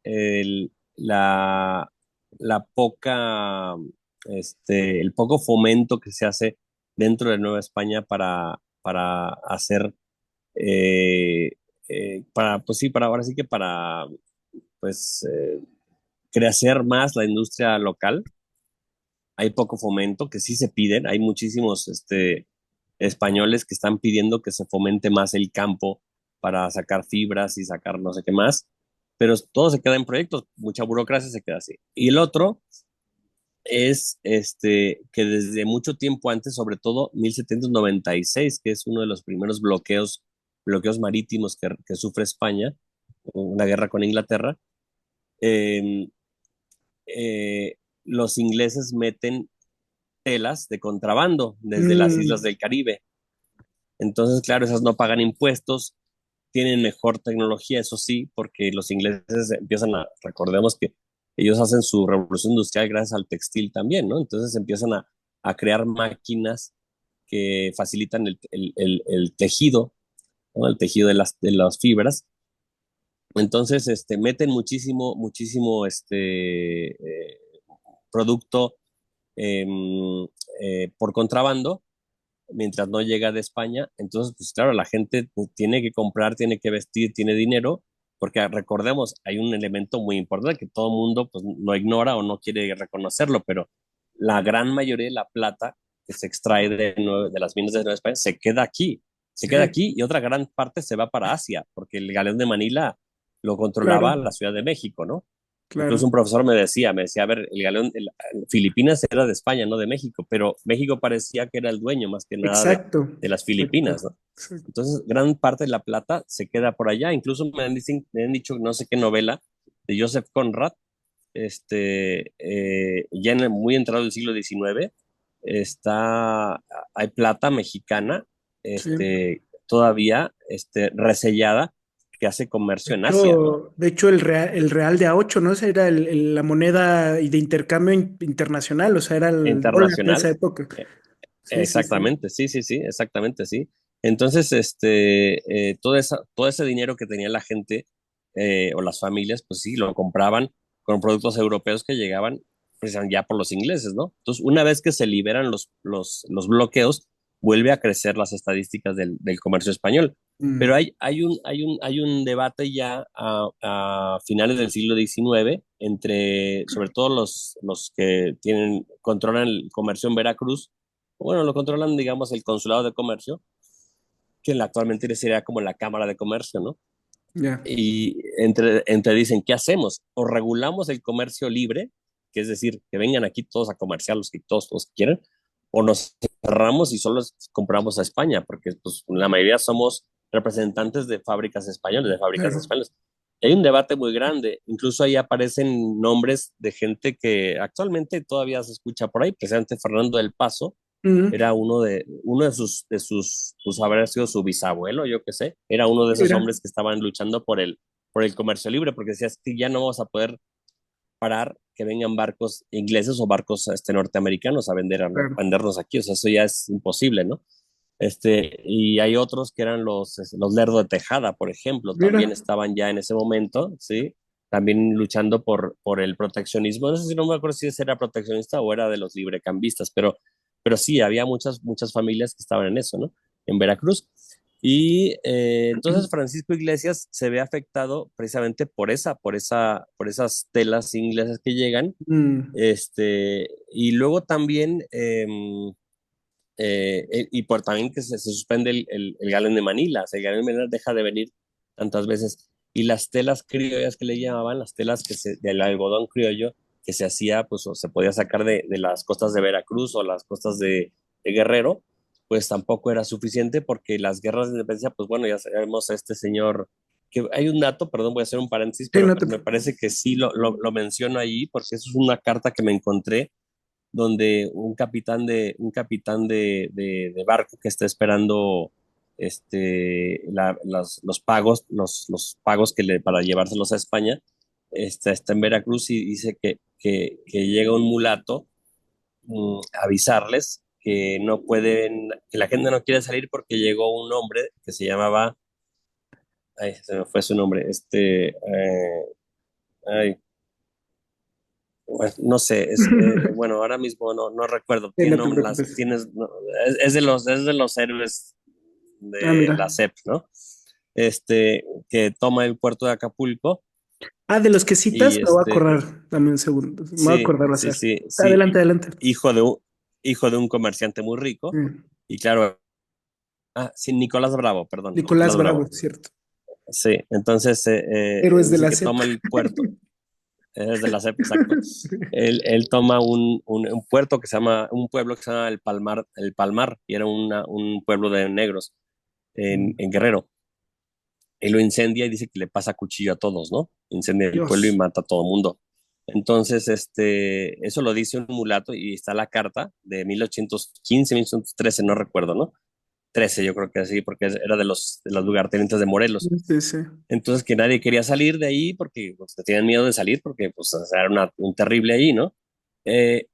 la poca, el poco fomento que se hace dentro de Nueva España para hacer, eh, pues sí, para ahora sí que para, pues, crecer más la industria local. Hay poco fomento, que sí se piden, hay muchísimos españoles que están pidiendo que se fomente más el campo para sacar fibras y sacar no sé qué más, pero todo se queda en proyectos, mucha burocracia se queda así. Y el otro es que desde mucho tiempo antes, sobre todo 1796, que es uno de los primeros bloqueos marítimos que sufre España, una guerra con Inglaterra, eh, los ingleses meten telas de contrabando desde las islas Mm, del Caribe. Entonces, claro, esas no pagan impuestos, tienen mejor tecnología, eso sí, porque los ingleses empiezan recordemos que ellos hacen su revolución industrial gracias al textil también, ¿no? Entonces empiezan a crear máquinas que facilitan el tejido, ¿no? El tejido de las fibras. Entonces, meten muchísimo producto em, por contrabando mientras no llega de España. Entonces, pues claro, la gente tiene que comprar, tiene que vestir, tiene dinero, porque recordemos, hay un elemento muy importante que todo el mundo pues no ignora o no quiere reconocerlo, pero la gran mayoría de la plata que se extrae de las minas de Nueva España se queda sí, aquí y otra gran parte se va para Asia, porque el galeón de Manila lo controlaba claro, la Ciudad de México, ¿no? Incluso claro. un profesor me decía, a ver, el galeón, Filipinas era de España, no de México, pero México parecía que era el dueño más que nada de, Exacto, de las exacto, Filipinas, ¿no? exacto. Entonces, gran parte de la plata se queda por allá. Incluso me han dicho no sé qué novela de Joseph Conrad, ya muy entrado el siglo XIX, hay plata mexicana, Sí. todavía, resellada, que hace comercio en Asia, ¿no? De hecho el real de A8, ¿no? Esa era la moneda de intercambio internacional, o sea, era el dólar de esa Internacional. época. eh, Sí, sí, sí. Exactamente, sí, sí, sí, exactamente, sí. Entonces, todo ese dinero que tenía la gente o las familias, pues sí, lo compraban con productos europeos que llegaban pues, ya por los ingleses, ¿no? Entonces, una vez que se liberan los bloqueos, vuelve a crecer las estadísticas del comercio español. Pero Mm, hay un debate ya a finales del siglo XIX entre, sobre todo los que controlan el comercio en Veracruz. Bueno, lo controlan, digamos, el consulado de comercio, que actualmente sería como la Cámara de Comercio, ¿no? ya, Y entre dicen, ¿qué hacemos? O regulamos el comercio libre, que es decir, que vengan aquí todos a comerciar los que todos quieren, o nos cerramos y solo compramos a España, porque pues, la mayoría somos representantes de fábricas españolas, de fábricas claro. españolas. Y hay un debate muy grande, incluso ahí aparecen nombres de gente que actualmente todavía se escucha por ahí, precisamente Fernando del Paso, Mm, era uno de sus, pues haber sido su bisabuelo, yo qué sé, era uno de esos mira, hombres que estaban luchando por el comercio libre, porque decía, es que ya no vamos a poder parar que vengan barcos ingleses o barcos norteamericanos a claro. vendernos aquí, o sea, eso ya es imposible, ¿no? Y hay otros que eran los Lerdo de Tejada, por ejemplo, también Mira, estaban ya en ese momento, ¿sí? También luchando por el proteccionismo. No sé si no me acuerdo si ese era proteccionista o era de los librecambistas, pero pero sí, había muchas familias que estaban en eso, ¿no? En Veracruz. Y entonces Francisco Iglesias se ve afectado precisamente por esas telas inglesas que llegan. Mm, Y luego también, y por también que se suspende el Galen de Manila, o sea, el Galen de Manila deja de venir tantas veces. Y las telas criollas que le llamaban, las telas del algodón criollo que se hacía, pues, o se podía sacar de las costas de Veracruz o las costas de Guerrero, pues tampoco era suficiente porque las guerras de independencia, pues bueno, ya sabemos a este señor, que hay un dato, perdón, voy a hacer un paréntesis, sí, pero no te me preocupes. parece que sí lo menciono ahí porque eso es una carta que me encontré donde un capitán de barco que está esperando los pagos para llevárselos a España, está en Veracruz y dice que llega un mulato a avisarles que no pueden, que la gente no quiere salir porque llegó un hombre que se llamaba, ay, se me fue su nombre, ay, bueno, no sé, bueno, ahora mismo no recuerdo, Sí, no te preocupes. es de los héroes Ah, de mira. la SEP, ¿no? Que toma el puerto de Acapulco Ah, de los que citas, y me voy a acordar. Dame un segundo. Me voy a sí, acordar, va a sí, ser. sí, sí, Adelante, adelante. hijo de un, hijo de un comerciante muy rico, Mm, y claro, sí, Nicolás Bravo, perdón, Nicolás Nicolás Bravo, Bravo, cierto. sí, entonces Héroes de dice la que SEP. toma el puerto. Es de la SEP, exacto. Él toma un puerto que se llama, un pueblo que se llama El Palmar, y era un pueblo de negros Mm, en Guerrero. Él lo incendia y dice que le pasa cuchillo a todos, ¿no? Incendia el pueblo y Dios. mata a todo el mundo. Entonces, eso lo dice un mulato y está la carta de 1815, 1813, no recuerdo, ¿no? 13, yo creo que así, porque era de los lugartenientes de Morelos. Sí, sí. Entonces, que nadie quería salir de ahí porque pues, tenían miedo de salir porque pues, o sea, era un terrible ahí, ¿no?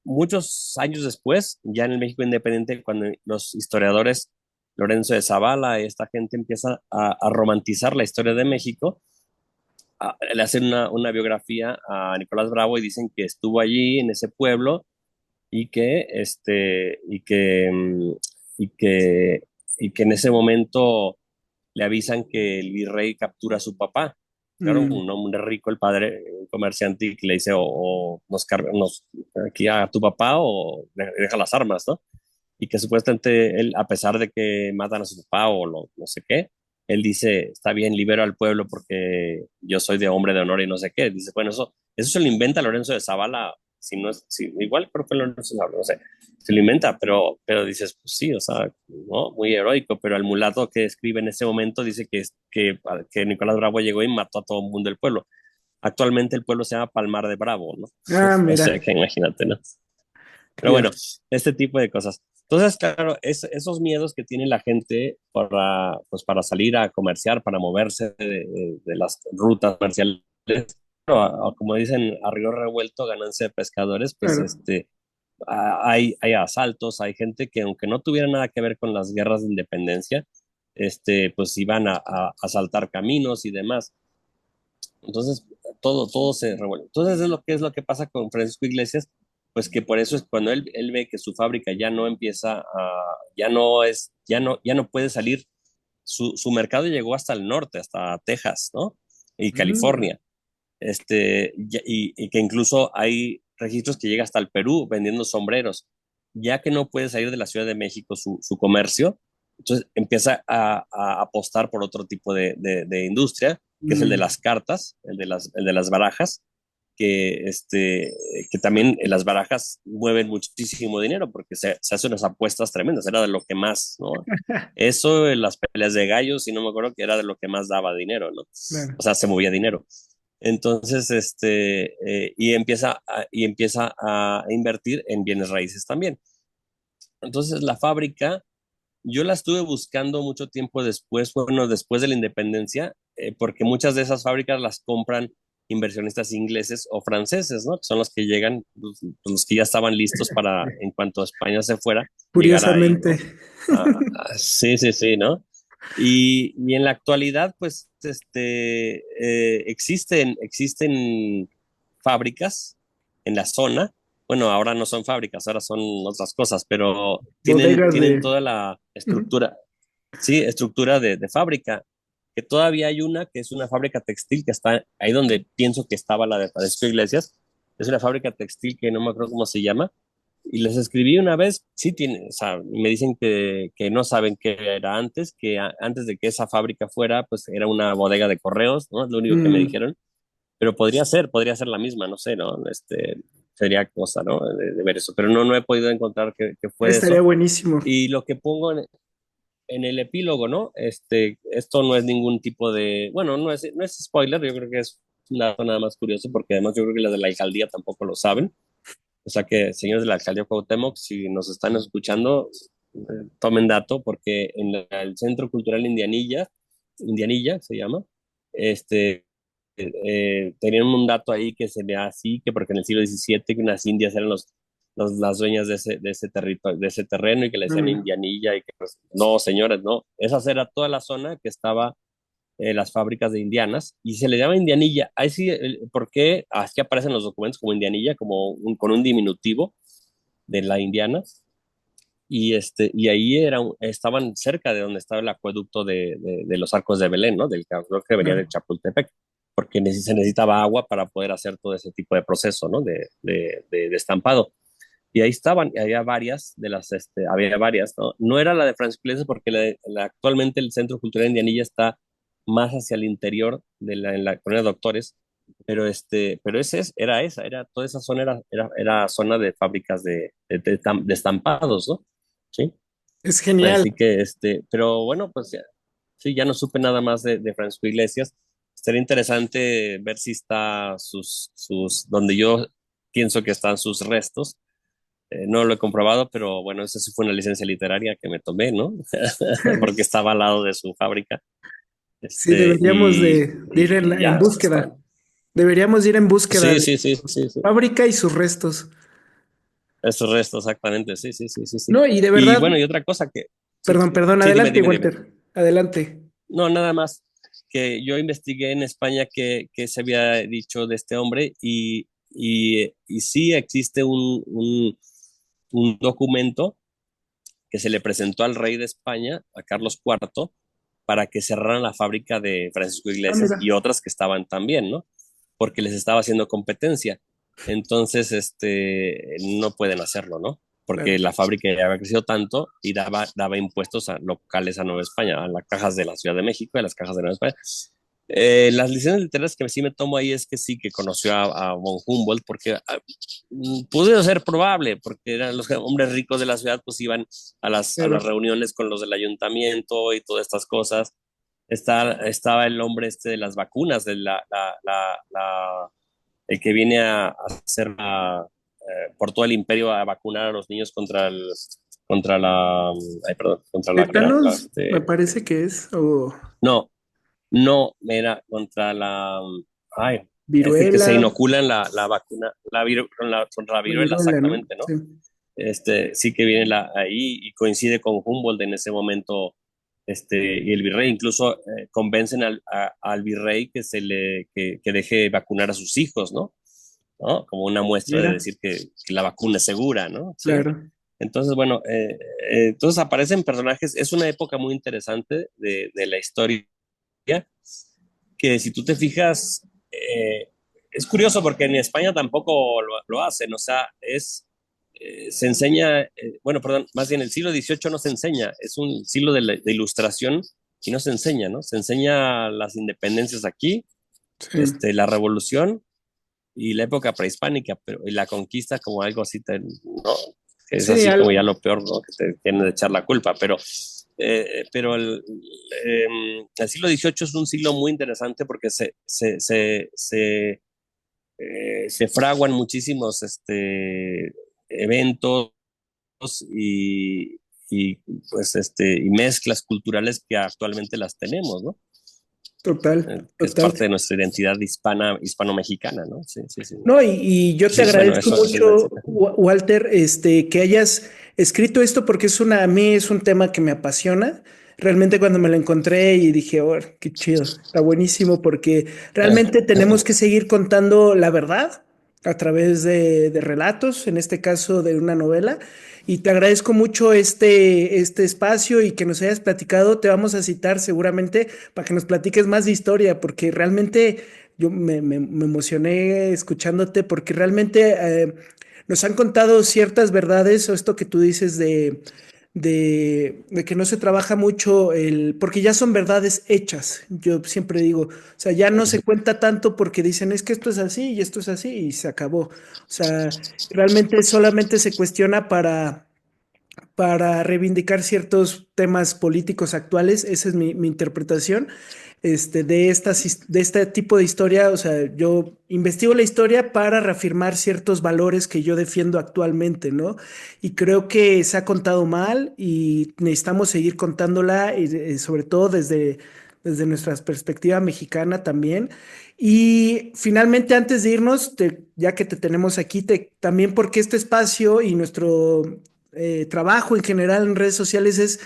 Muchos años después, ya en el México independiente, cuando los historiadores Lorenzo de Zavala, esta gente empieza a romantizar la historia de México, le hacen una biografía a Nicolás Bravo y dicen que estuvo allí en ese pueblo y que, y que, y que en ese momento le avisan que el virrey captura a su papá. Claro, Mm, un hombre rico, el padre, un comerciante, y que le dice, o nos aquí a tu papá o deja las armas, ¿no? Y que supuestamente él, a pesar de que matan a su papá o no sé qué, él dice, está bien, libero al pueblo porque yo soy de hombre de honor y no sé qué. Dice, bueno, eso se lo inventa Lorenzo de Zavala, si no es, si, igual creo que Lorenzo de Zavala, no sé, se lo inventa, pero dices, pues sí, o sea, ¿no? Muy heroico, pero el mulato que escribe en ese momento dice que Nicolás Bravo llegó y mató a todo el mundo del pueblo. Actualmente el pueblo se llama Palmar de Bravo, ¿no? Ah, O sea mira. que imagínate, ¿no? Pero bueno, Dios. este tipo de cosas. Entonces, claro, esos miedos que tiene la gente para salir a comerciar, para moverse de las rutas comerciales, como dicen, a río revuelto, ganancia de pescadores, pues Claro. hay asaltos, hay gente que aunque no tuviera nada que ver con las guerras de independencia, pues iban a asaltar caminos y demás. Entonces, todo se revuelve. Entonces, es lo que pasa con Francisco Iglesias, pues que por eso es cuando él ve que su fábrica ya no empieza ya no es, ya no puede salir, su mercado llegó hasta el norte, hasta Texas, ¿no? Y Mm, California, y que incluso hay registros que llega hasta el Perú vendiendo sombreros, ya que no puede salir de la Ciudad de México su comercio, entonces empieza a apostar por otro tipo de industria, que es el de mm. las cartas, el de las barajas, que también las barajas mueven muchísimo dinero porque se hacen unas apuestas tremendas, era de lo que más, ¿no? Eso, en las peleas de gallos, si no me acuerdo, que era de lo que más daba dinero, ¿no? Claro. O sea, se movía dinero. Entonces, y empieza a invertir en bienes raíces también. Entonces, la fábrica, yo la estuve buscando mucho tiempo después, bueno, después de la independencia, porque muchas de esas fábricas las compran inversionistas ingleses o franceses, ¿no? Que son los que llegan, los que ya estaban listos para, en cuanto a España se fuera, llegar ahí, Curiosamente. ¿no? Sí, sí, sí, ¿no? Y en la actualidad, pues, existen fábricas en la zona bueno, ahora no son fábricas, ahora son otras cosas, pero Bodegas tienen de... toda la Ujú. estructura, sí, estructura de fábrica, que todavía hay una que es una fábrica textil que está ahí donde pienso que estaba la de Francisco Iglesias, es una fábrica textil que no me acuerdo cómo se llama, y les escribí una vez, sí tiene, o sea, me dicen que no saben qué era antes, que antes de que esa fábrica fuera, pues era una bodega de correos, ¿no? Es lo único que me Mm, dijeron, pero podría ser la misma, no sé, ¿no? Sería cosa, ¿no? De ver eso, pero no he podido encontrar que fue de estaría eso. buenísimo. Y lo que pongo en el epílogo, ¿no? Esto no es ningún tipo de, bueno, no es spoiler, yo creo que es un dato nada más curioso, porque además yo creo que las de la alcaldía tampoco lo saben. O sea que, señores de la alcaldía Cuauhtémoc, si nos están escuchando, tomen dato, porque en el Centro Cultural Indianilla se llama, este, tenían un dato ahí que se ve así, que porque en el siglo XVII que unas indias eran las dueñas de ese territorio, de ese terreno y que le decían Mm, Indianilla y que pues, no, señores, no. Esa era toda la zona que estaba las fábricas de indianas y se le llama Indianilla. Ahí sí, ¿por qué? Aquí aparecen los documentos como Indianilla, con un diminutivo de la Indiana. Y ahí estaban cerca de donde estaba el acueducto de los Arcos de Belén, ¿no? Del creo que venía de claro. Chapultepec, porque se necesitaba agua para poder hacer todo ese tipo de proceso, ¿no? De estampado. Y ahí estaban, y había varias, ¿no? No era la de Francisco Iglesias porque actualmente el Centro Cultural Indianilla está más hacia el interior en la colonia Doctores, era toda esa zona era zona de fábricas de estampados, ¿no? Sí. Es genial. Así que, pero bueno, pues ya, sí, ya no supe nada más de Francisco Iglesias. Sería interesante ver si está donde yo pienso que están sus restos. No lo he comprobado, pero bueno, esa sí fue una licencia literaria que me tomé, ¿no? Porque estaba al lado de su fábrica. Sí, deberíamos de ir Y en ya, búsqueda. Deberíamos ir en búsqueda sí, de sí, sí, sí, sí. fábrica y sus restos. Esos restos, exactamente, sí, sí, sí, sí, sí. No, y de Y verdad, bueno, y otra cosa sí, perdón, sí, adelante, dime. Walter. Adelante. No, nada más que yo investigué en España que se había dicho de este hombre y sí existe un documento que se le presentó al rey de España, a Carlos IV, para que cerraran la fábrica de Francisco Ah, Iglesias mira. y otras que estaban también, ¿no? Porque les estaba haciendo competencia. Entonces, no pueden hacerlo, ¿no? Porque Claro. la fábrica ya había crecido tanto y daba impuestos locales a Nueva España, a las cajas de la Ciudad de México y a las cajas de Nueva España. Las licencias literarias que sí me tomo ahí es que sí que conoció a von Humboldt, porque pudo ser probable, porque eran los hombres ricos de la ciudad, pues iban a las Claro. reuniones con los del ayuntamiento y todas estas cosas. Estaba el hombre de las vacunas, el que viene a hacer por todo el imperio a vacunar a los niños contra la, ay, perdón, contra la, ¿qué era? Tétanos, me parece que es, o No, no, era contra ay, que viruela, se inoculan la vacuna, contra la la viruela, viruela, ¿no? exactamente, ¿no? Sí. Sí que viene ahí y coincide con Humboldt en ese momento, y el virrey, incluso convencen al virrey que deje vacunar a sus hijos, ¿no? ¿No? Como una muestra de Mira, decir que la vacuna es segura, ¿no? Sí. claro. Entonces, bueno, entonces aparecen personajes, es una época muy interesante de la historia que si tú te fijas, es curioso porque en España tampoco lo hacen, o sea, se enseña, bueno, perdón, más bien el siglo XVIII no se enseña, es un siglo de ilustración y no se enseña, ¿no? Se enseña las independencias aquí, Sí. la revolución y la época prehispánica, pero y la conquista como algo así, ¿no? Que es Sí, así como ya lo peor, ¿no? Que te tienen de echar la culpa, pero el siglo XVIII es un siglo muy interesante porque se fraguan muchísimos eventos y, y, pues, y mezclas culturales que actualmente las tenemos, ¿no? total, Que es total. parte de nuestra identidad hispano-mexicana, ¿no? Sí, sí, sí. No, y yo te Sí, bueno, agradezco eso iba a mucho, decir. Walter, que hayas escrito esto porque a mí es un tema que me apasiona. Realmente cuando me lo encontré y dije, oh, qué chido, está buenísimo porque realmente tenemos que seguir contando la verdad a través de relatos, en este caso de una novela. Y te agradezco mucho este espacio y que nos hayas platicado. Te vamos a citar seguramente para que nos platiques más de historia, porque realmente yo me emocioné escuchándote, porque realmente nos han contado ciertas verdades, o esto que tú dices de que no se trabaja mucho porque ya son verdades hechas, yo siempre digo, o sea, ya no se cuenta tanto porque dicen es que esto es así y esto es así y se acabó. O sea, realmente solamente se cuestiona para reivindicar ciertos temas políticos actuales. Esa es mi interpretación de este tipo de historia. O sea, yo investigo la historia para reafirmar ciertos valores que yo defiendo actualmente, ¿no? Y creo que se ha contado mal y necesitamos seguir contándola, y sobre todo desde nuestra perspectiva mexicana también. Y finalmente, antes de irnos, ya que te tenemos aquí, también porque este espacio y nuestro trabajo en general en redes sociales es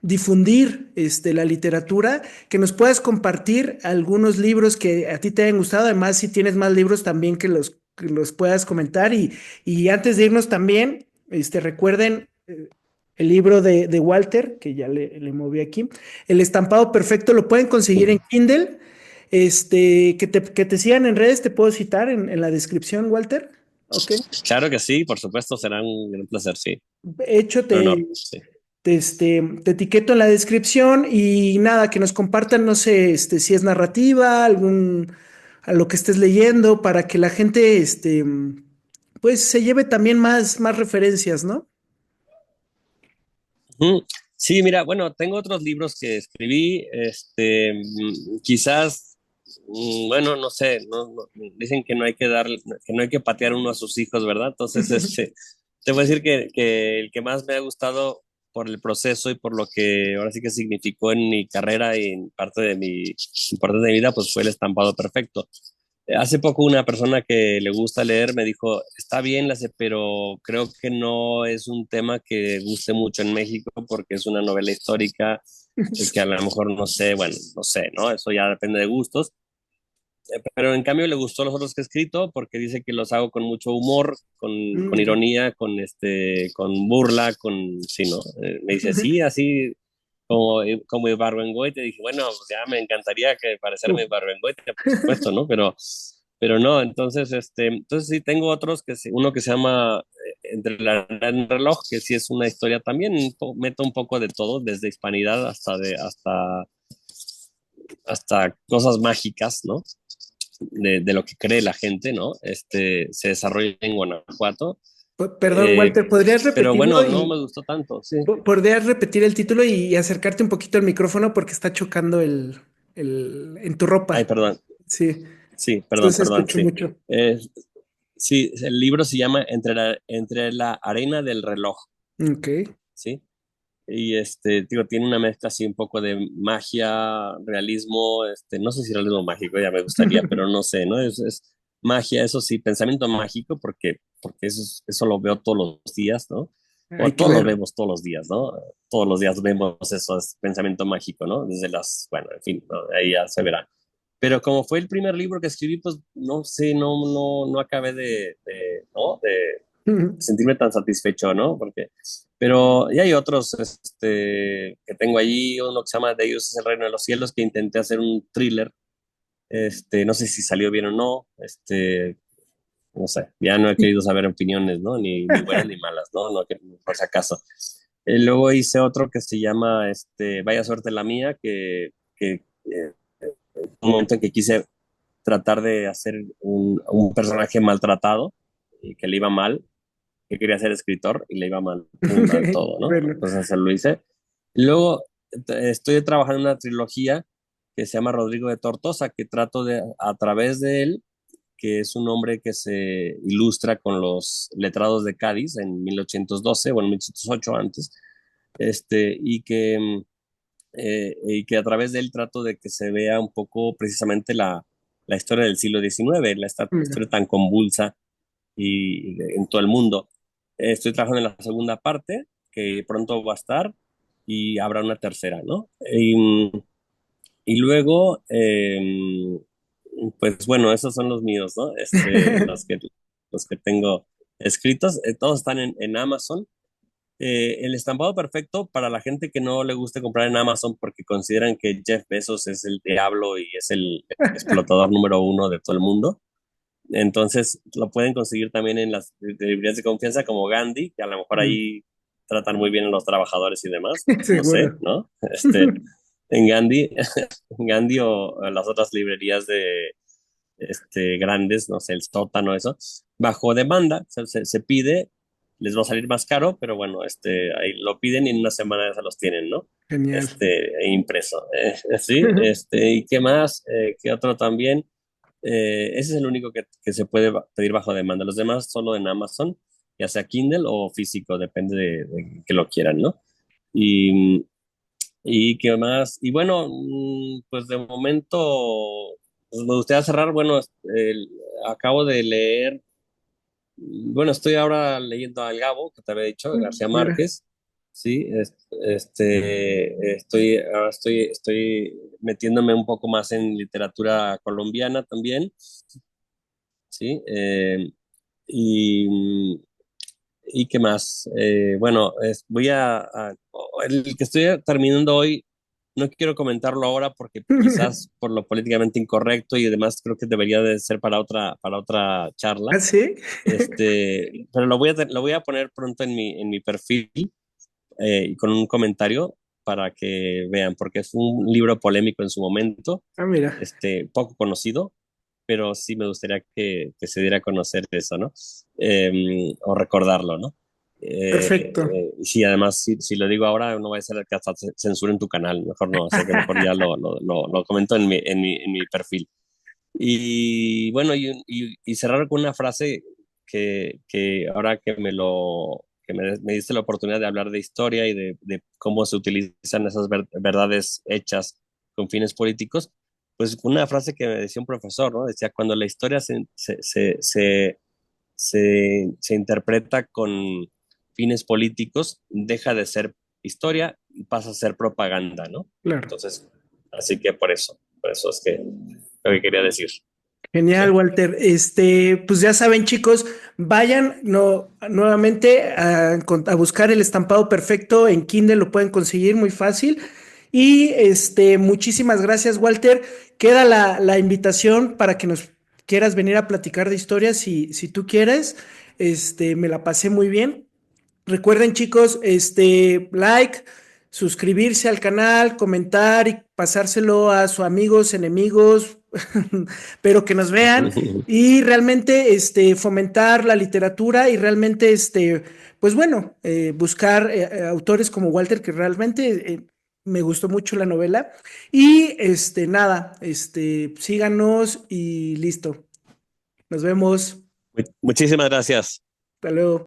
difundir la literatura, que nos puedas compartir algunos libros que a ti te hayan gustado, además si tienes más libros también que los puedas comentar y antes de irnos también, recuerden el libro de Walter, que ya le moví aquí, El Estampado Perfecto, lo pueden conseguir en Kindle, que te sigan en redes, te puedo citar en la descripción, Walter, ok, Claro que sí, por supuesto, será un gran placer, sí, hecho, un honor, sí. te etiqueto en la descripción y nada, que nos compartan, no sé, si es narrativa, a lo que estés leyendo, para que la gente, pues se lleve también más referencias, ¿no? Ujú. Sí, mira, bueno, tengo otros libros que escribí, quizás, bueno, no sé, dicen que no hay que dar, que no hay que patear uno a sus hijos, ¿verdad? Entonces, te voy a decir que el que más me ha gustado por el proceso y por lo que ahora sí que significó en mi carrera y en parte de mi vida, pues fue El Estampado Perfecto. Hace poco una persona que le gusta leer me dijo, está bien, pero creo que no es un tema que guste mucho en México porque es una novela histórica y que a lo mejor no sé, bueno, no sé, ¿no? Eso ya depende de gustos. Pero en cambio le gustó los otros que he escrito porque dice que los hago con mucho humor, con Mm. ironía, con burla, sí, ¿no? Me dice, sí, así como Ibargüengoitia. Te dije, bueno, pues ya me encantaría que parecerme Ibargüengoitia, por supuesto, ¿no? Pero no, entonces sí tengo otros uno que se llama Entre la Arena y el reloj, que sí es una historia también, meto un poco de todo, desde hispanidad hasta cosas mágicas, ¿no? De lo que cree la gente, ¿no? Se desarrolla en Guanajuato, Perdón, Walter, ¿podrías pero repetirlo bueno, no me y gustó tanto, sí. podrías repetir el título y acercarte un poquito al micrófono porque está chocando en tu Ay, ropa? perdón, Sí, sí, eso perdón, se perdón, escuchó sí. mucho. Eh, sí, el libro se llama Entre la arena del reloj, Ok. ¿sí? Y digo, tiene una mezcla así un poco de magia, realismo, no sé si realismo mágico, ya me gustaría, pero no sé, ¿no? Es magia, eso sí, pensamiento mágico, porque eso lo veo todos los días, ¿no? O Hay que todos lo ver. vemos todos los días, ¿no? Todos los días vemos eso, es pensamiento mágico, ¿no? Bueno, en fin, ¿no? Ahí ya se verá. Pero como fue el primer libro que escribí, pues no sé, no acabé ¿no? De sentirme tan satisfecho, ¿no? Pero ya hay otros que tengo allí, uno que se llama De ellos es el reino de los cielos, que intenté hacer un thriller, no sé si salió bien o no, no sé, ya no he querido saber opiniones, ¿no? Ni buenas ni malas, ¿no? No, por si acaso. Luego hice otro que se llama Vaya suerte la mía, que un momento en que quise tratar de hacer un personaje maltratado y que le iba mal, que quería ser escritor y le iba mal, muy mal todo, ¿no? Bueno, Entonces se lo hice. Luego estoy trabajando en una trilogía que se llama Rodrigo de Tortosa, que trato a través de él, que es un hombre que se ilustra con los letrados de Cádiz en 1812, bueno, 1808 antes, y que a través de él trato de que se vea un poco precisamente la historia del siglo XIX, esta mira. historia tan convulsa en todo el mundo. Estoy trabajando en la segunda parte, que pronto va a estar, y habrá una tercera, ¿no? Y luego, pues bueno, esos son los míos, ¿no? Los que los que tengo escritos, todos están en Amazon. El estampado perfecto para la gente que no le guste comprar en Amazon porque consideran que Jeff Bezos es el diablo y es el explotador número uno de todo el mundo. Entonces lo pueden conseguir también en las librerías de confianza como Gandhi, que a lo mejor Mm, ahí tratan muy bien a los trabajadores y demás, no sé, seguro. ¿no? En Gandhi, en Gandhi o en las otras librerías de grandes, no sé, el sótano, eso, bajo demanda, se pide, les va a salir más caro, pero bueno, ahí lo piden y en una semana ya se los tienen, ¿no? Genial. Impreso. Sí, ¿y qué más? ¿Qué otro también? Ese es el único que se puede pedir bajo demanda. Los demás solo en Amazon, ya sea Kindle o físico, depende de que lo quieran, ¿no? Y, y qué más. Y bueno, pues de momento, pues me gustaría cerrar. Bueno, acabo de leer, bueno, estoy ahora leyendo al Gabo, que te había dicho, García Mira, Márquez. Sí, ahora estoy metiéndome un poco más en literatura colombiana también. Sí, y, ¿y qué más? Bueno, el que estoy terminando hoy, no quiero comentarlo ahora porque quizás por lo políticamente incorrecto y demás creo que debería de ser para otra charla. ¿ah, sí? Pero lo voy a poner pronto en mi perfil y con un comentario para que vean, porque es un libro polémico en su momento, Ah, mira, poco conocido, pero sí me gustaría que se diera a conocer eso, ¿no? O recordarlo, ¿no? perfecto. Sí, además, si lo digo ahora, no va a ser que hasta censuren tu canal, mejor no, o sea que mejor ya lo comento en mi perfil. Y bueno, y cerrar con una frase que ahora me diste la oportunidad de hablar de historia y de cómo se utilizan esas verdades hechas con fines políticos, pues una frase que me decía un profesor, ¿no? Decía, cuando la historia se interpreta con fines políticos, deja de ser historia y pasa a ser propaganda, ¿no? Claro. Entonces, así que por eso es que lo que quería decir. ¿Sí? Genial, Walter. Pues ya saben, chicos, vayan nuevamente a buscar el estampado perfecto en Kindle, lo pueden conseguir muy fácil. Y muchísimas gracias, Walter. Queda la invitación para que nos quieras venir a platicar de historias si tú quieres. Me la pasé muy bien. Recuerden, chicos, like, suscribirse al canal, comentar y pasárselo a sus amigos, enemigos, pero que nos vean y realmente fomentar la literatura y realmente pues bueno, buscar autores como Walter, que realmente me gustó mucho la novela. Y nada, síganos y listo. Nos vemos. Muchísimas gracias. Hasta luego.